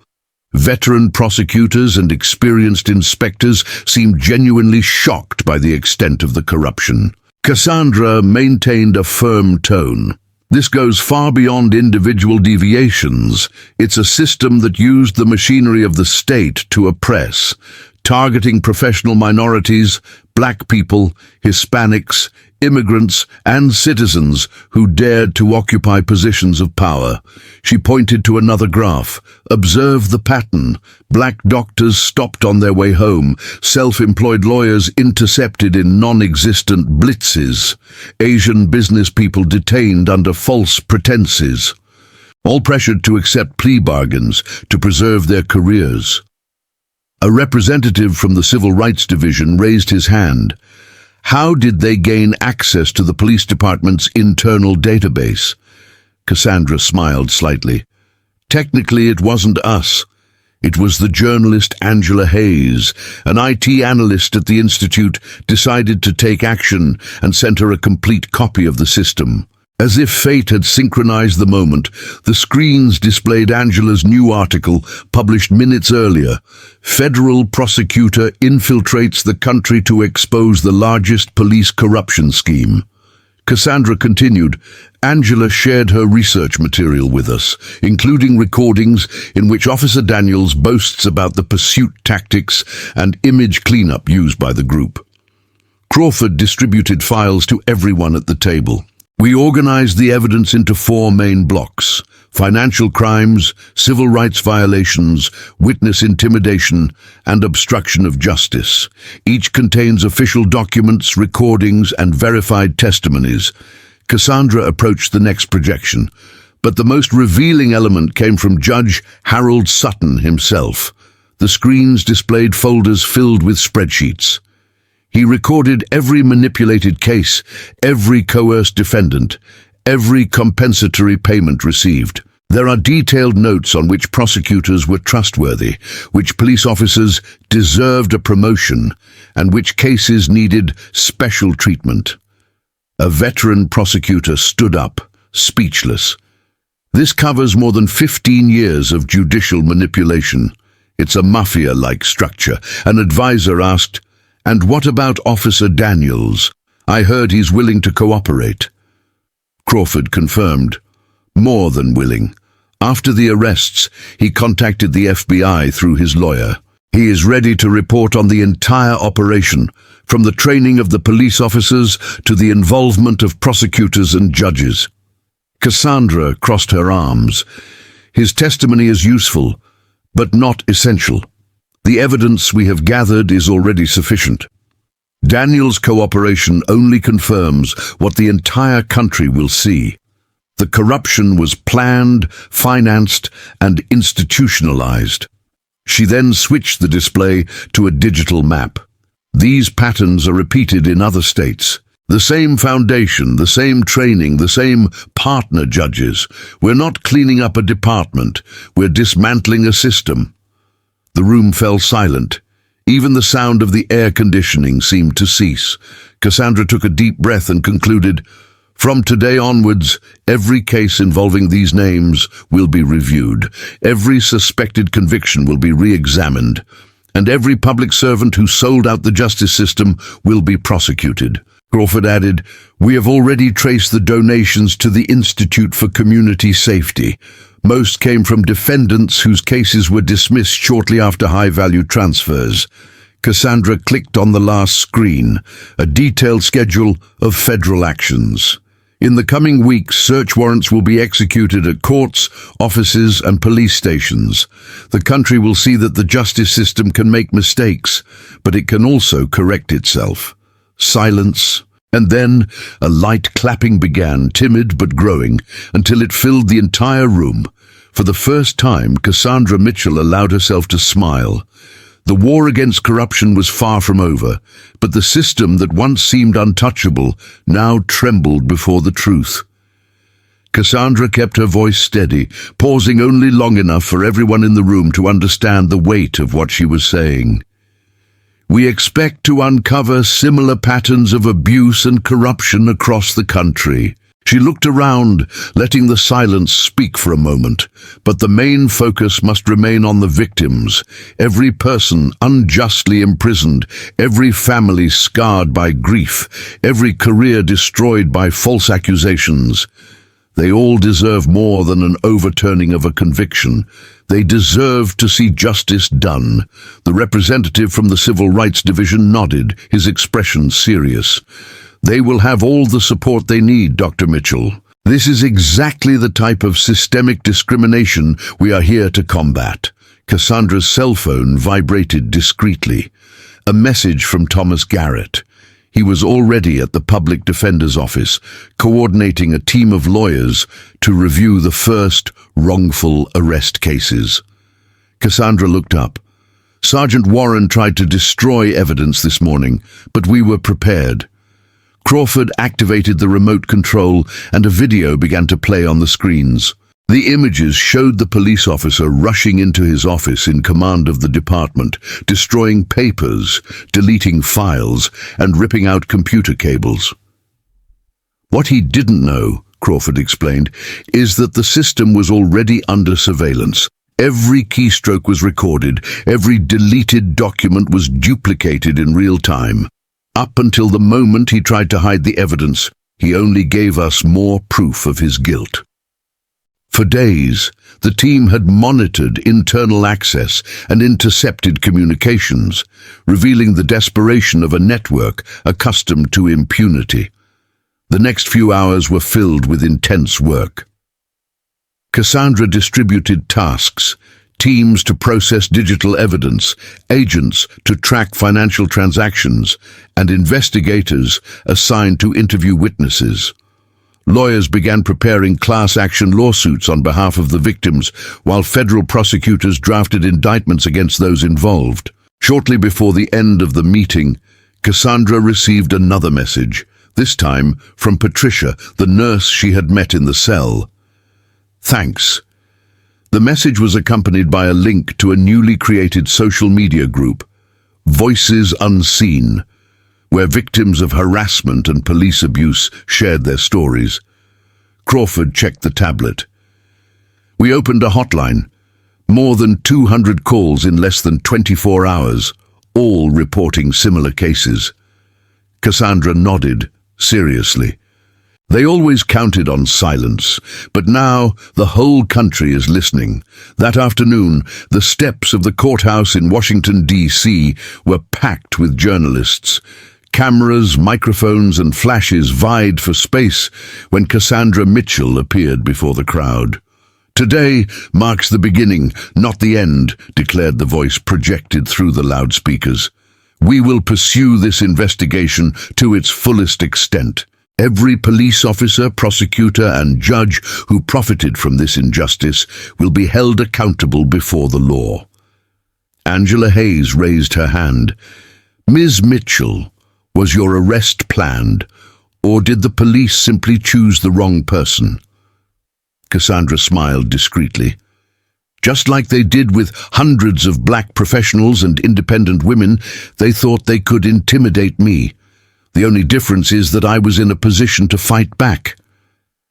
Veteran prosecutors and experienced inspectors seemed genuinely shocked by the extent of the corruption. Cassandra maintained a firm tone. "This goes far beyond individual deviations. It's a system that used the machinery of the state to oppress, targeting professional minorities, black people, Hispanics, immigrants, and citizens who dared to occupy positions of power." She pointed to another graph. "Observe the pattern. Black doctors stopped on their way home, self-employed lawyers intercepted in non-existent blitzes, Asian business people detained under false pretenses." all pressured to accept plea bargains to preserve their careers. A representative from the Civil Rights Division raised his hand. How did they gain access to the police department's internal database? Cassandra smiled slightly. Technically, it wasn't us. It was the journalist Angela Hayes, an IT analyst at the Institute, decided to take action and sent her a complete copy of the system. As if fate had synchronized the moment, the screens displayed Angela's new article, published minutes earlier. Federal Prosecutor infiltrates the country to expose the largest police corruption scheme. Cassandra continued. Angela shared her research material with us, including recordings in which Officer Daniels boasts about the pursuit tactics and image cleanup used by the group. Crawford distributed files to everyone at the table. We organized the evidence into 4 main blocks: financial crimes, civil rights violations, witness intimidation, and obstruction of justice. Each contains official documents, recordings, and verified testimonies. Cassandra approached the next projection, but the most revealing element came from Judge Harold Sutton himself. The screens displayed folders filled with spreadsheets. He recorded every manipulated case, every coerced defendant, every compensatory payment received. There are detailed notes on which prosecutors were trustworthy, which police officers deserved a promotion, and which cases needed special treatment. A veteran prosecutor stood up, speechless. This covers more than 15 years of judicial manipulation. It's a mafia-like structure. An advisor asked, "And what about Officer Daniels? I heard he's willing to cooperate." Crawford confirmed, more than willing. After the arrests, he contacted the FBI through his lawyer. He is ready to report on the entire operation, from the training of the police officers to the involvement of prosecutors and judges. Cassandra crossed her arms. His testimony is useful, but not essential. The evidence we have gathered is already sufficient. Daniel's cooperation only confirms what the entire country will see. The corruption was planned, financed, and institutionalized. She then switched the display to a digital map. These patterns are repeated in other states. The same foundation, the same training, the same partner judges. We're not cleaning up a department, we're dismantling a system. The room fell silent. Even the sound of the air conditioning seemed to cease. Cassandra took a deep breath and concluded, "From today onwards, every case involving these names will be reviewed. Every suspected conviction will be re-examined. And every public servant who sold out the justice system will be prosecuted." Crawford added, "We have already traced the donations to the Institute for Community Safety. Most came from defendants whose cases were dismissed shortly after high-value transfers." Cassandra clicked on the last screen, a detailed schedule of federal actions. In the coming weeks, search warrants will be executed at courts, offices, and police stations. The country will see that the justice system can make mistakes, but it can also correct itself. Silence. And then a light clapping began, timid but growing, until it filled the entire room. For the first time, Cassandra Mitchell allowed herself to smile. The war against corruption was far from over, but the system that once seemed untouchable now trembled before the truth. Cassandra kept her voice steady, pausing only long enough for everyone in the room to understand the weight of what she was saying. "We expect to uncover similar patterns of abuse and corruption across the country." She looked around, letting the silence speak for a moment, but the main focus must remain on the victims. Every person unjustly imprisoned, every family scarred by grief, every career destroyed by false accusations. They all deserve more than an overturning of a conviction. They deserve to see justice done. The representative from the Civil Rights Division nodded, his expression serious. "They will have all the support they need, Dr. Mitchell. This is exactly the type of systemic discrimination we are here to combat." Cassandra's cell phone vibrated discreetly. A message from Thomas Garrett. He was already at the public defender's office, coordinating a team of lawyers to review the first wrongful arrest cases. Cassandra looked up. Sergeant Warren tried to destroy evidence this morning, but we were prepared. Crawford activated the remote control and a video began to play on the screens. The images showed the police officer rushing into his office in command of the department, destroying papers, deleting files, and ripping out computer cables. What he didn't know, Crawford explained, is that the system was already under surveillance. Every keystroke was recorded, every deleted document was duplicated in real time. Up until the moment he tried to hide the evidence, he only gave us more proof of his guilt. For days, the team had monitored internal access and intercepted communications, revealing the desperation of a network accustomed to impunity. The next few hours were filled with intense work. Cassandra distributed tasks, teams to process digital evidence, agents to track financial transactions, and investigators assigned to interview witnesses. Lawyers began preparing class action lawsuits on behalf of the victims, while federal prosecutors drafted indictments against those involved. Shortly before the end of the meeting, Cassandra received another message, this time from Patricia, the nurse she had met in the cell. "Thanks." The message was accompanied by a link to a newly created social media group, Voices Unseen, where victims of harassment and police abuse shared their stories. Crawford checked the tablet. We opened a hotline. More than 200 calls in less than 24 hours, all reporting similar cases. Cassandra nodded, seriously. They always counted on silence, but now the whole country is listening. That afternoon, the steps of the courthouse in Washington, D.C. were packed with journalists. Cameras, microphones, and flashes vied for space when Cassandra Mitchell appeared before the crowd. "Today marks the beginning, not the end," declared the voice projected through the loudspeakers. "We will pursue this investigation to its fullest extent. Every police officer, prosecutor, and judge who profited from this injustice will be held accountable before the law." Angela Hayes raised her hand. "Ms. Mitchell, was your arrest planned, or did the police simply choose the wrong person?" Cassandra smiled discreetly. "Just like they did with hundreds of black professionals and independent women, they thought they could intimidate me. The only difference is that I was in a position to fight back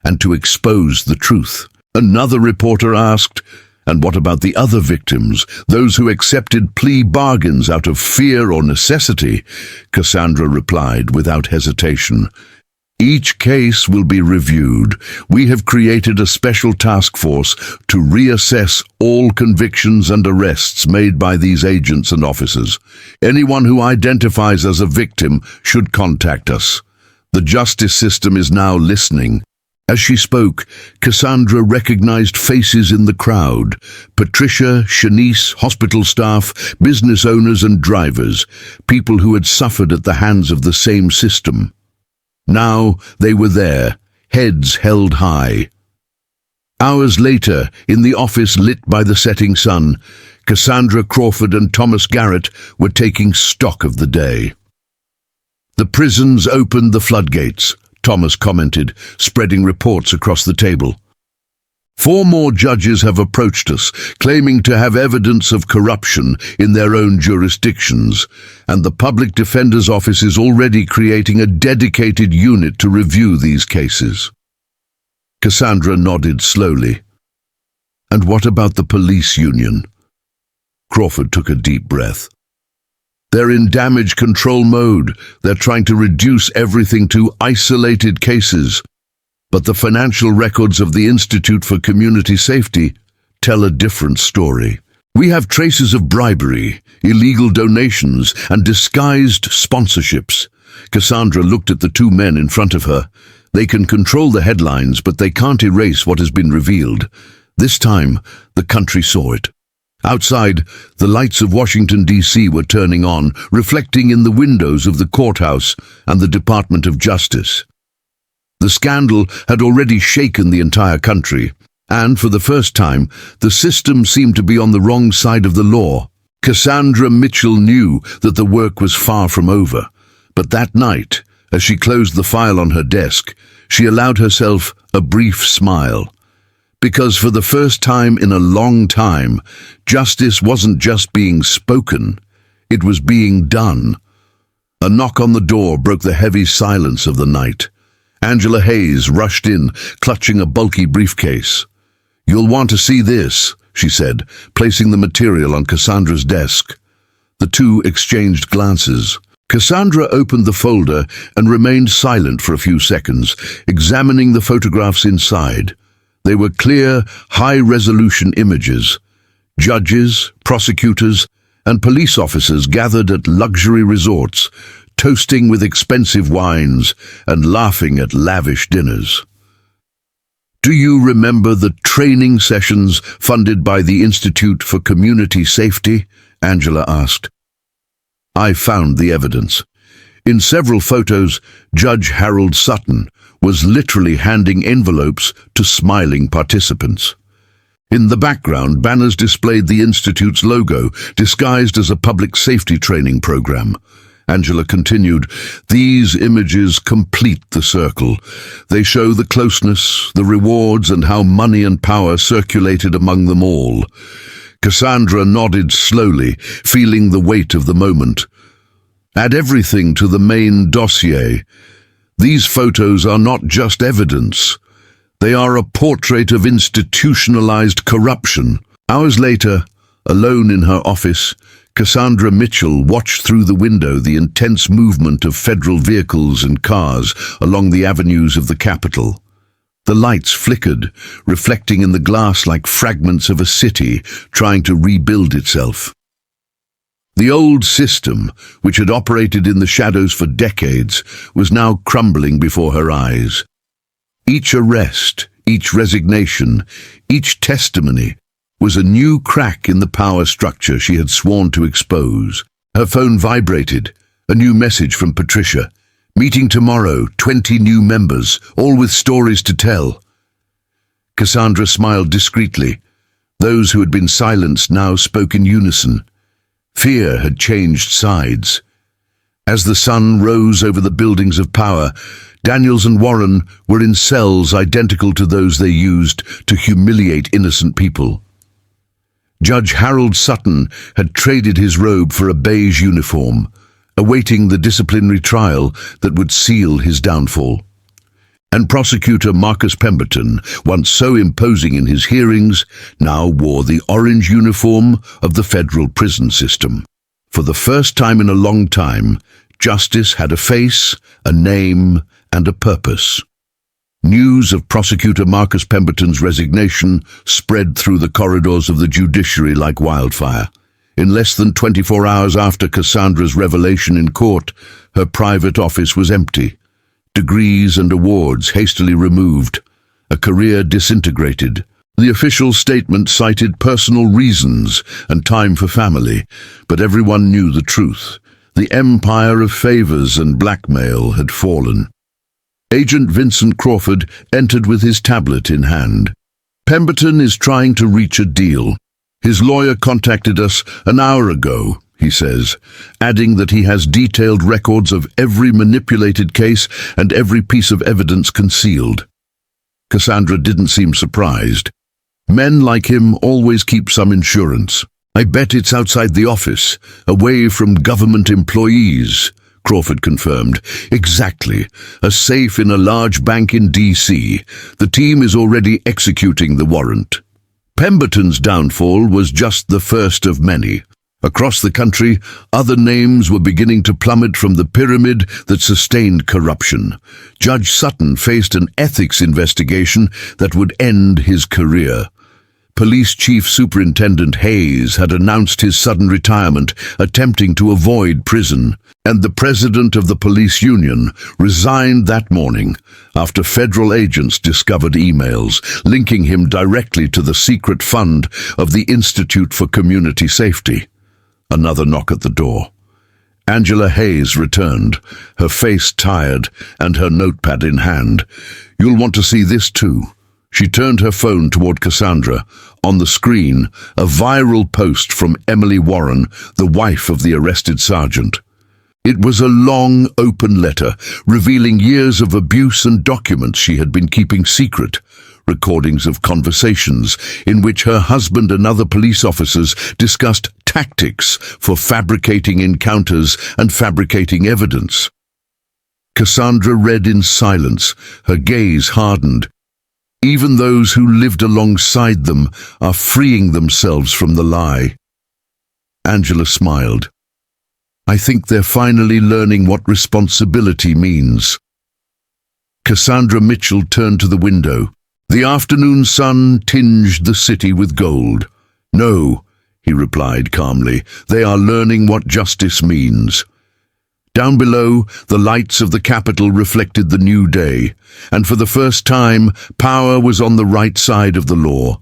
and to expose the truth." Another reporter asked, "And what about the other victims, those who accepted plea bargains out of fear or necessity?" Cassandra replied without hesitation. "Each case will be reviewed. We have created a special task force to reassess all convictions and arrests made by these agents and officers. Anyone who identifies as a victim should contact us. The justice system is now listening." As she spoke, Cassandra recognized faces in the crowd. Patricia, Shanice, hospital staff, business owners and drivers, people who had suffered at the hands of the same system. Now they were there, heads held high. Hours later, in the office lit by the setting sun, Cassandra, Crawford and Thomas Garrett were taking stock of the day. "The prisons opened the floodgates," Thomas commented, spreading reports across the table. "4 more judges have approached us, claiming to have evidence of corruption in their own jurisdictions, and the public defender's office is already creating a dedicated unit to review these cases." Cassandra nodded slowly. "And what about the police union?" Crawford took a deep breath. "They're in damage control mode. They're trying to reduce everything to isolated cases. But the financial records of the Institute for Community Safety tell a different story. We have traces of bribery, illegal donations, and disguised sponsorships." Cassandra looked at the 2 men in front of her. "They can control the headlines, but they can't erase what has been revealed. This time, the country saw it." Outside, the lights of Washington, D.C. were turning on, reflecting in the windows of the courthouse and the Department of Justice. The scandal had already shaken the entire country, and for the first time, the system seemed to be on the wrong side of the law. Cassandra Mitchell knew that the work was far from over, but that night, as she closed the file on her desk, she allowed herself a brief smile. Because for the first time in a long time, justice wasn't just being spoken, it was being done. A knock on the door broke the heavy silence of the night. Angela Hayes rushed in, clutching a bulky briefcase. "You'll want to see this," she said, placing the material on Cassandra's desk. The two exchanged glances. Cassandra opened the folder and remained silent for a few seconds, examining the photographs inside. They were clear, high-resolution images. Judges, prosecutors, and police officers gathered at luxury resorts, toasting with expensive wines and laughing at lavish dinners. "Do you remember the training sessions funded by the Institute for Community Safety?" Angela asked. "I found the evidence. In several photos, Judge Harold Sutton was literally handing envelopes to smiling participants. In the background, banners displayed the Institute's logo, disguised as a public safety training program. Angela continued, "These images complete the circle. They show the closeness, the rewards, and how money and power circulated among them all." Cassandra nodded slowly, feeling the weight of the moment. "Add everything to the main dossier. These photos are not just evidence. They are a portrait of institutionalized corruption." Hours later, alone in her office, Cassandra Mitchell watched through the window the intense movement of federal vehicles and cars along the avenues of the Capitol. The lights flickered, reflecting in the glass like fragments of a city trying to rebuild itself. The old system, which had operated in the shadows for decades, was now crumbling before her eyes. Each arrest, each resignation, each testimony was a new crack in the power structure she had sworn to expose. Her phone vibrated, a new message from Patricia. "Meeting tomorrow, 20 new members, all with stories to tell." Cassandra smiled discreetly. Those who had been silenced now spoke in unison. Fear had changed sides. As the sun rose over the buildings of power, Daniels and Warren were in cells identical to those they used to humiliate innocent people. Judge Harold Sutton had traded his robe for a beige uniform, awaiting the disciplinary trial that would seal his downfall. And Prosecutor Marcus Pemberton, once so imposing in his hearings, now wore the orange uniform of the federal prison system. For the first time in a long time, justice had a face, a name, and a purpose. News of Prosecutor Marcus Pemberton's resignation spread through the corridors of the judiciary like wildfire. In less than 24 hours after Cassandra's revelation in court, her private office was empty. Degrees and awards hastily removed. A career disintegrated. The official statement cited personal reasons and time for family, but everyone knew the truth. The empire of favors and blackmail had fallen. Agent Vincent Crawford entered with his tablet in hand. "Pemberton is trying to reach a deal. His lawyer contacted us an hour ago," he says, adding that he has detailed records of every manipulated case and every piece of evidence concealed. Cassandra didn't seem surprised. Men like him always keep some insurance. "I bet it's outside the office, away from government employees," Crawford confirmed. "Exactly. A safe in a large bank in D.C. The team is already executing the warrant." Pemberton's downfall was just the first of many. Across the country, other names were beginning to plummet from the pyramid that sustained corruption. Judge Sutton faced an ethics investigation that would end his career. Police Chief Superintendent Hayes had announced his sudden retirement, attempting to avoid prison. And the president of the police union resigned that morning after federal agents discovered emails linking him directly to the secret fund of the Institute for Community Safety. Another knock at the door. Angela Hayes returned, her face tired and her notepad in hand. "You'll want to see this too." She turned her phone toward Cassandra. On the screen, a viral post from Emily Warren, the wife of the arrested sergeant. It was a long, open letter revealing years of abuse and documents she had been keeping secret, recordings of conversations in which her husband and other police officers discussed tactics for fabricating encounters and fabricating evidence. Cassandra read in silence, her gaze hardened. Even those who lived alongside them are freeing themselves from the lie. Angela smiled. "I think they're finally learning what responsibility means." Cassandra Mitchell turned to the window. The afternoon sun tinged the city with gold. "No," he replied calmly, "they are learning what justice means." Down below, the lights of the Capitol reflected the new day, and for the first time, power was on the right side of the law.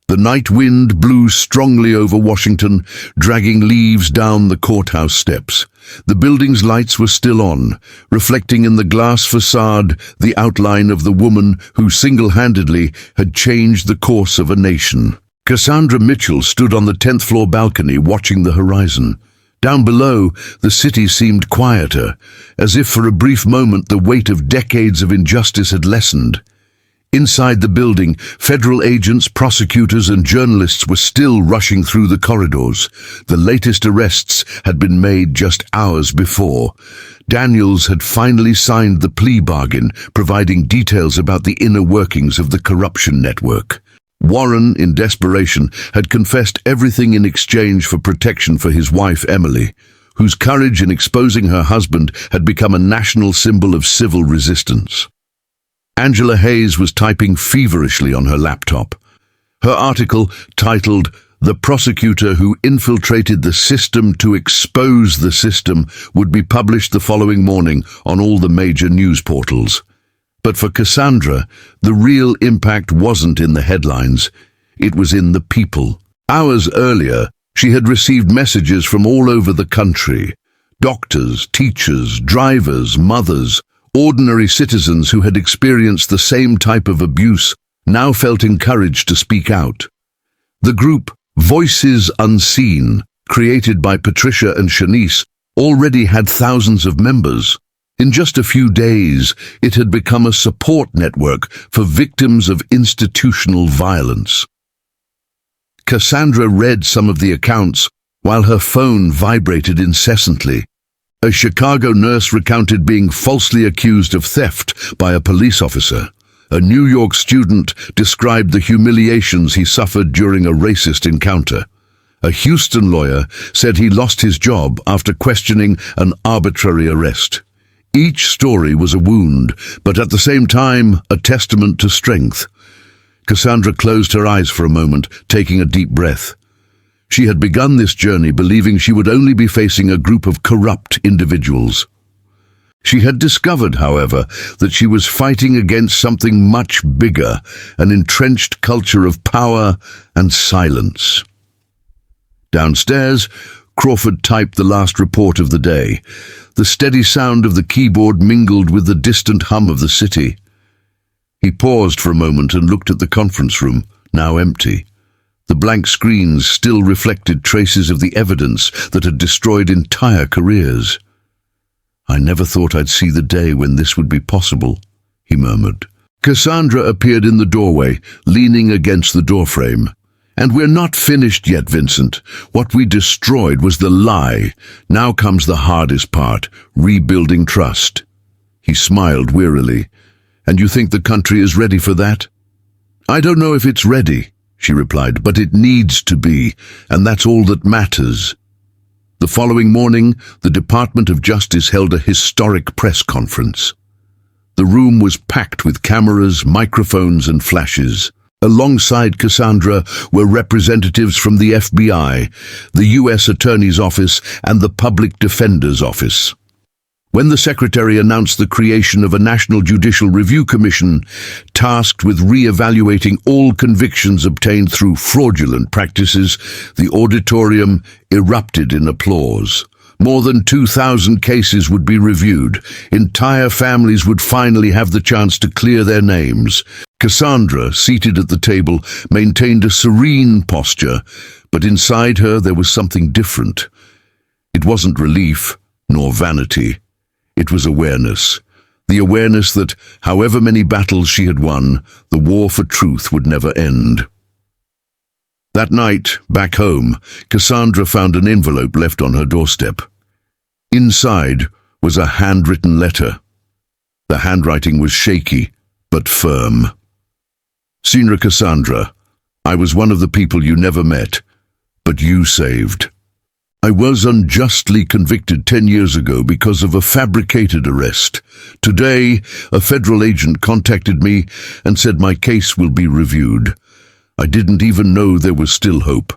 The night wind blew strongly over Washington, dragging leaves down the courthouse steps. The building's lights were still on, reflecting in the glass facade the outline of the woman who single-handedly had changed the course of a nation. Cassandra Mitchell stood on the 10th floor balcony watching the horizon. Down below, the city seemed quieter, as if for a brief moment the weight of decades of injustice had lessened. Inside the building, federal agents, prosecutors, and journalists were still rushing through the corridors. The latest arrests had been made just hours before. Daniels had finally signed the plea bargain, providing details about the inner workings of the corruption network. Warren, in desperation, had confessed everything in exchange for protection for his wife, Emily, whose courage in exposing her husband had become a national symbol of civil resistance. Angela Hayes was typing feverishly on her laptop. Her article, titled "The Prosecutor Who Infiltrated the System to Expose the System," would be published the following morning on all the major news portals. But for Cassandra, the real impact wasn't in the headlines. It was in the people. Hours earlier, she had received messages from all over the country. Doctors, teachers, drivers, mothers, ordinary citizens who had experienced the same type of abuse now felt encouraged to speak out. The group, Voices Unseen, created by Patricia and Shanice, already had thousands of members. In just a few days, it had become a support network for victims of institutional violence. Cassandra read some of the accounts while her phone vibrated incessantly. A Chicago nurse recounted being falsely accused of theft by a police officer. A New York student described the humiliations he suffered during a racist encounter. A Houston lawyer said he lost his job after questioning an arbitrary arrest. Each story was a wound, but at the same time, a testament to strength. Cassandra closed her eyes for a moment, taking a deep breath. She had begun this journey believing she would only be facing a group of corrupt individuals. She had discovered, however, that she was fighting against something much bigger, an entrenched culture of power and silence. Downstairs, Crawford typed the last report of the day. The steady sound of the keyboard mingled with the distant hum of the city. He paused for a moment and looked at the conference room, now empty. The blank screens still reflected traces of the evidence that had destroyed entire careers. "I never thought I'd see the day when this would be possible," he murmured. Cassandra appeared in the doorway, leaning against the doorframe. "And we're not finished yet, Vincent. What we destroyed was the lie. Now comes the hardest part, rebuilding trust." He smiled wearily. "And you think the country is ready for that?" "I don't know if it's ready," she replied, "but it needs to be, and that's all that matters." The following morning, the Department of Justice held a historic press conference. The room was packed with cameras, microphones, and flashes. Alongside Cassandra were representatives from the FBI, the U.S. Attorney's Office, and the Public Defender's Office. When the Secretary announced the creation of a National Judicial Review Commission tasked with re-evaluating all convictions obtained through fraudulent practices, the auditorium erupted in applause. More than 2,000 cases would be reviewed. Entire families would finally have the chance to clear their names. Cassandra, seated at the table, maintained a serene posture, but inside her there was something different. It wasn't relief, nor vanity. It was awareness. The awareness that, however many battles she had won, the war for truth would never end. That night, back home, Cassandra found an envelope left on her doorstep. Inside was a handwritten letter. The handwriting was shaky, but firm. "Senior Cassandra, I was one of the people you never met, but you saved. I was unjustly convicted 10 years ago because of a fabricated arrest. Today, a federal agent contacted me and said my case will be reviewed. I didn't even know there was still hope.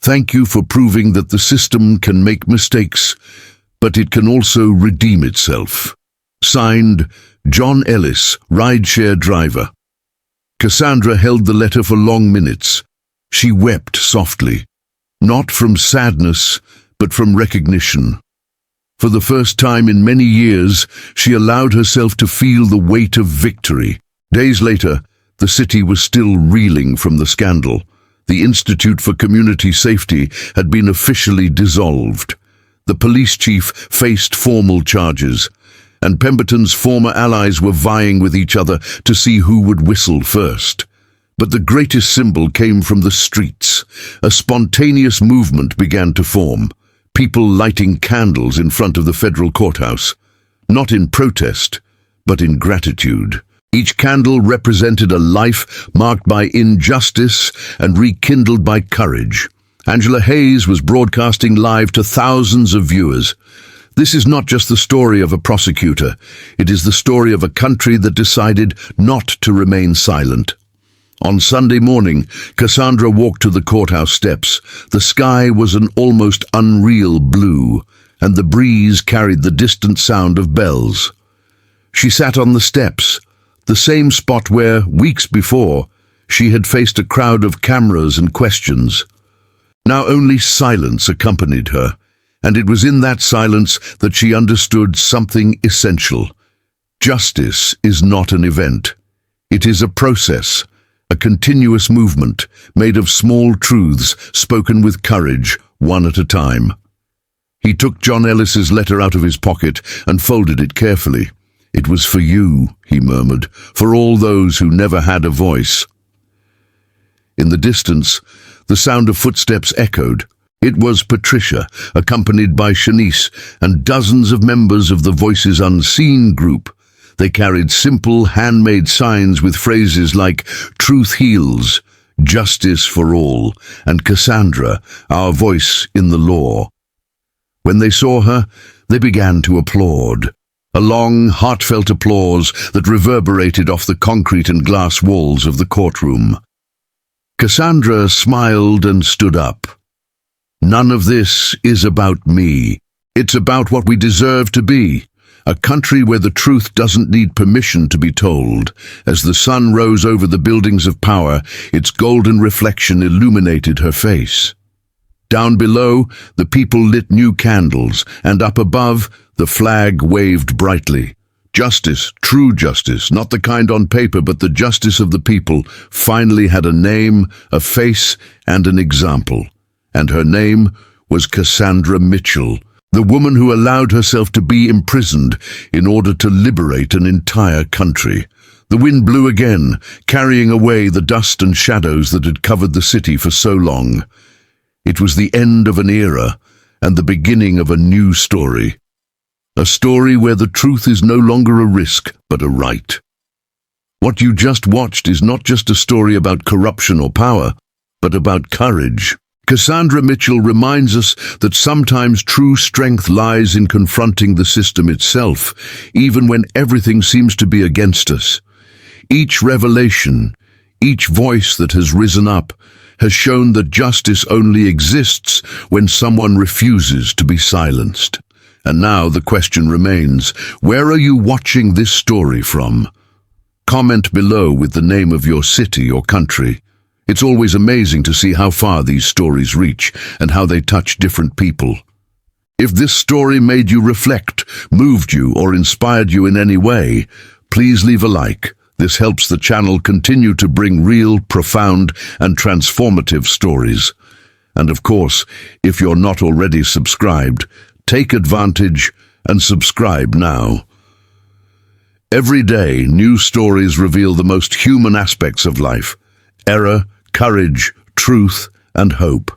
Thank you for proving that the system can make mistakes, but it can also redeem itself." Signed, John Ellis, rideshare driver. Cassandra held the letter for long minutes. She wept softly. Not from sadness, but from recognition. For the first time in many years, she allowed herself to feel the weight of victory. Days later, the city was still reeling from the scandal. The Institute for Community Safety had been officially dissolved. The police chief faced formal charges, and Pemberton's former allies were vying with each other to see who would whistle first. But the greatest symbol came from the streets. A spontaneous movement began to form, people lighting candles in front of the federal courthouse, not in protest, but in gratitude. Each candle represented a life marked by injustice and rekindled by courage. Angela Hayes was broadcasting live to thousands of viewers. This is not just the story of a prosecutor. It is the story of a country that decided not to remain silent. On Sunday morning, Cassandra walked to the courthouse steps. The sky was an almost unreal blue, and the breeze carried the distant sound of bells. She sat on the steps, the same spot where, weeks before, she had faced a crowd of cameras and questions. Now only silence accompanied her, and it was in that silence that she understood something essential. Justice is not an event. It is a process. A continuous movement, made of small truths spoken with courage, one at a time. He took John Ellis's letter out of his pocket and folded it carefully. "It was for you," he murmured, "for all those who never had a voice." In the distance, the sound of footsteps echoed. It was Patricia, accompanied by Shanice and dozens of members of the Voices Unseen group. They carried simple, handmade signs with phrases like "Truth heals," "Justice for all," and "Cassandra, our voice in the law." When they saw her, they began to applaud. A long, heartfelt applause that reverberated off the concrete and glass walls of the courtroom. Cassandra smiled and stood up. "None of this is about me. It's about what we deserve to be. A country where the truth doesn't need permission to be told." As the sun rose over the buildings of power, its golden reflection illuminated her face. Down below, the people lit new candles, and up above, the flag waved brightly. Justice, true justice, not the kind on paper, but the justice of the people, finally had a name, a face, and an example. And her name was Cassandra Mitchell, the woman who allowed herself to be imprisoned in order to liberate an entire country. The wind blew again, carrying away the dust and shadows that had covered the city for so long. It was the end of an era and the beginning of a new story. A story where the truth is no longer a risk, but a right. What you just watched is not just a story about corruption or power, but about courage. Cassandra Mitchell reminds us that sometimes true strength lies in confronting the system itself, even when everything seems to be against us. Each revelation, each voice that has risen up, has shown that justice only exists when someone refuses to be silenced. And now the question remains, where are you watching this story from? Comment below with the name of your city or country. It's always amazing to see how far these stories reach and how they touch different people. If this story made you reflect, moved you, or inspired you in any way, please leave a like. This helps the channel continue to bring real, profound, and transformative stories. And of course, if you're not already subscribed, take advantage and subscribe now. Every day, new stories reveal the most human aspects of life: error, courage, truth, and hope.